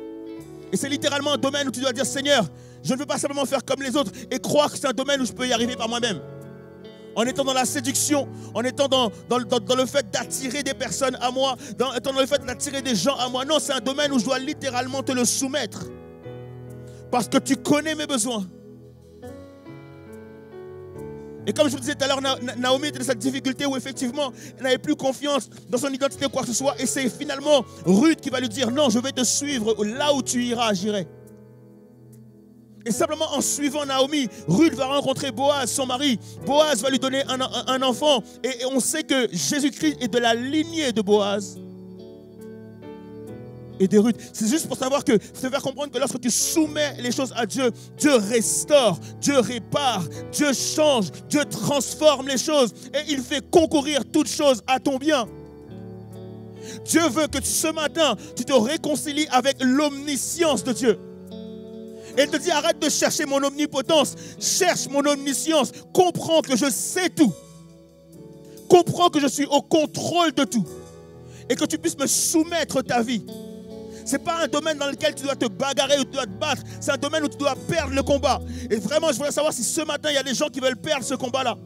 Et c'est littéralement un domaine où tu dois dire, Seigneur, je ne veux pas simplement faire comme les autres et croire que c'est un domaine où je peux y arriver par moi-même. en étant dans la séduction, en étant dans le fait d'attirer des personnes à moi, dans le fait d'attirer des gens à moi. Non, c'est un domaine où je dois littéralement te le soumettre. Parce que tu connais mes besoins. Et comme je vous disais tout à l'heure, Naomi était dans cette difficulté où effectivement, elle n'avait plus confiance dans son identité ou quoi que ce soit. Et c'est finalement Ruth qui va lui dire, non, je vais te suivre, là où tu iras, j'irai. Et simplement en suivant Naomi, Ruth va rencontrer Boaz, son mari. Boaz va lui donner un enfant. Et on sait que Jésus-Christ est de la lignée de Boaz et de Ruth. C'est juste pour savoir que, te faire comprendre que lorsque tu soumets les choses à Dieu, Dieu restaure, Dieu répare, Dieu change, Dieu transforme les choses. Et il fait concourir toutes choses à ton bien. Dieu veut que ce matin, tu te réconcilies avec l'omniscience de Dieu. Et il te dit, arrête de chercher mon omnipotence, cherche mon omniscience, comprends que je sais tout. Comprends que je suis au contrôle de tout. Et que tu puisses me soumettre ta vie. Ce n'est pas un domaine dans lequel tu dois te bagarrer ou tu dois te battre. C'est un domaine où tu dois perdre le combat. Et vraiment, je voudrais savoir si ce matin, il y a des gens qui veulent perdre ce combat-là.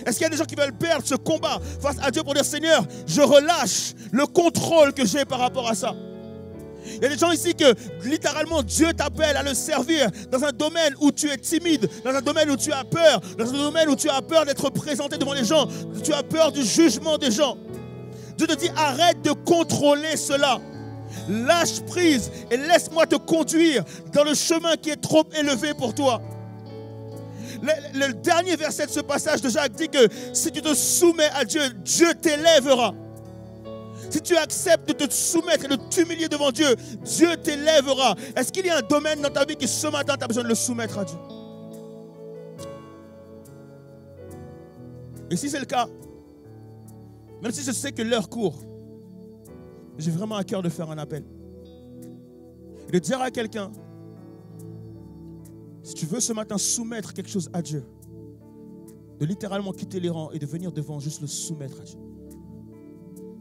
Est-ce qu'il y a des gens qui veulent perdre ce combat face à Dieu pour dire, Seigneur, je relâche le contrôle que j'ai par rapport à ça. Il y a des gens ici que littéralement Dieu t'appelle à le servir dans un domaine où tu es timide, dans un domaine où tu as peur, dans un domaine où tu as peur d'être présenté devant les gens, tu as peur du jugement des gens. Dieu te dit, arrête de contrôler cela. Lâche prise et laisse-moi te conduire dans le chemin qui est trop élevé pour toi. Le dernier verset de ce passage de Jacques dit que si tu te soumets à Dieu, Dieu t'élèvera. Si tu acceptes de te soumettre et de t'humilier devant Dieu, Dieu t'élèvera. Est-ce qu'il y a un domaine dans ta vie qui ce matin tu as besoin de le soumettre à Dieu? Et si c'est le cas, même si je sais que l'heure court, j'ai vraiment à cœur de faire un appel. Et de dire à quelqu'un, si tu veux ce matin soumettre quelque chose à Dieu, de littéralement quitter les rangs et de venir devant, juste le soumettre à Dieu.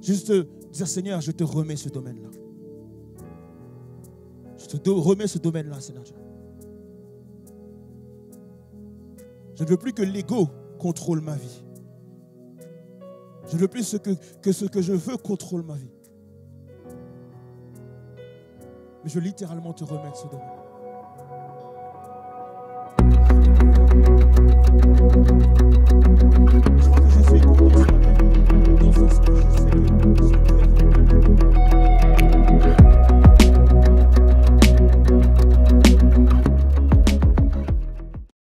Juste dire, Seigneur, je te remets ce domaine-là. Je te remets ce domaine-là, Seigneur Dieu. Je ne veux plus que l'ego contrôle ma vie. Je ne veux plus que ce que je veux contrôle ma vie. Mais je veux littéralement te remettre ce domaine.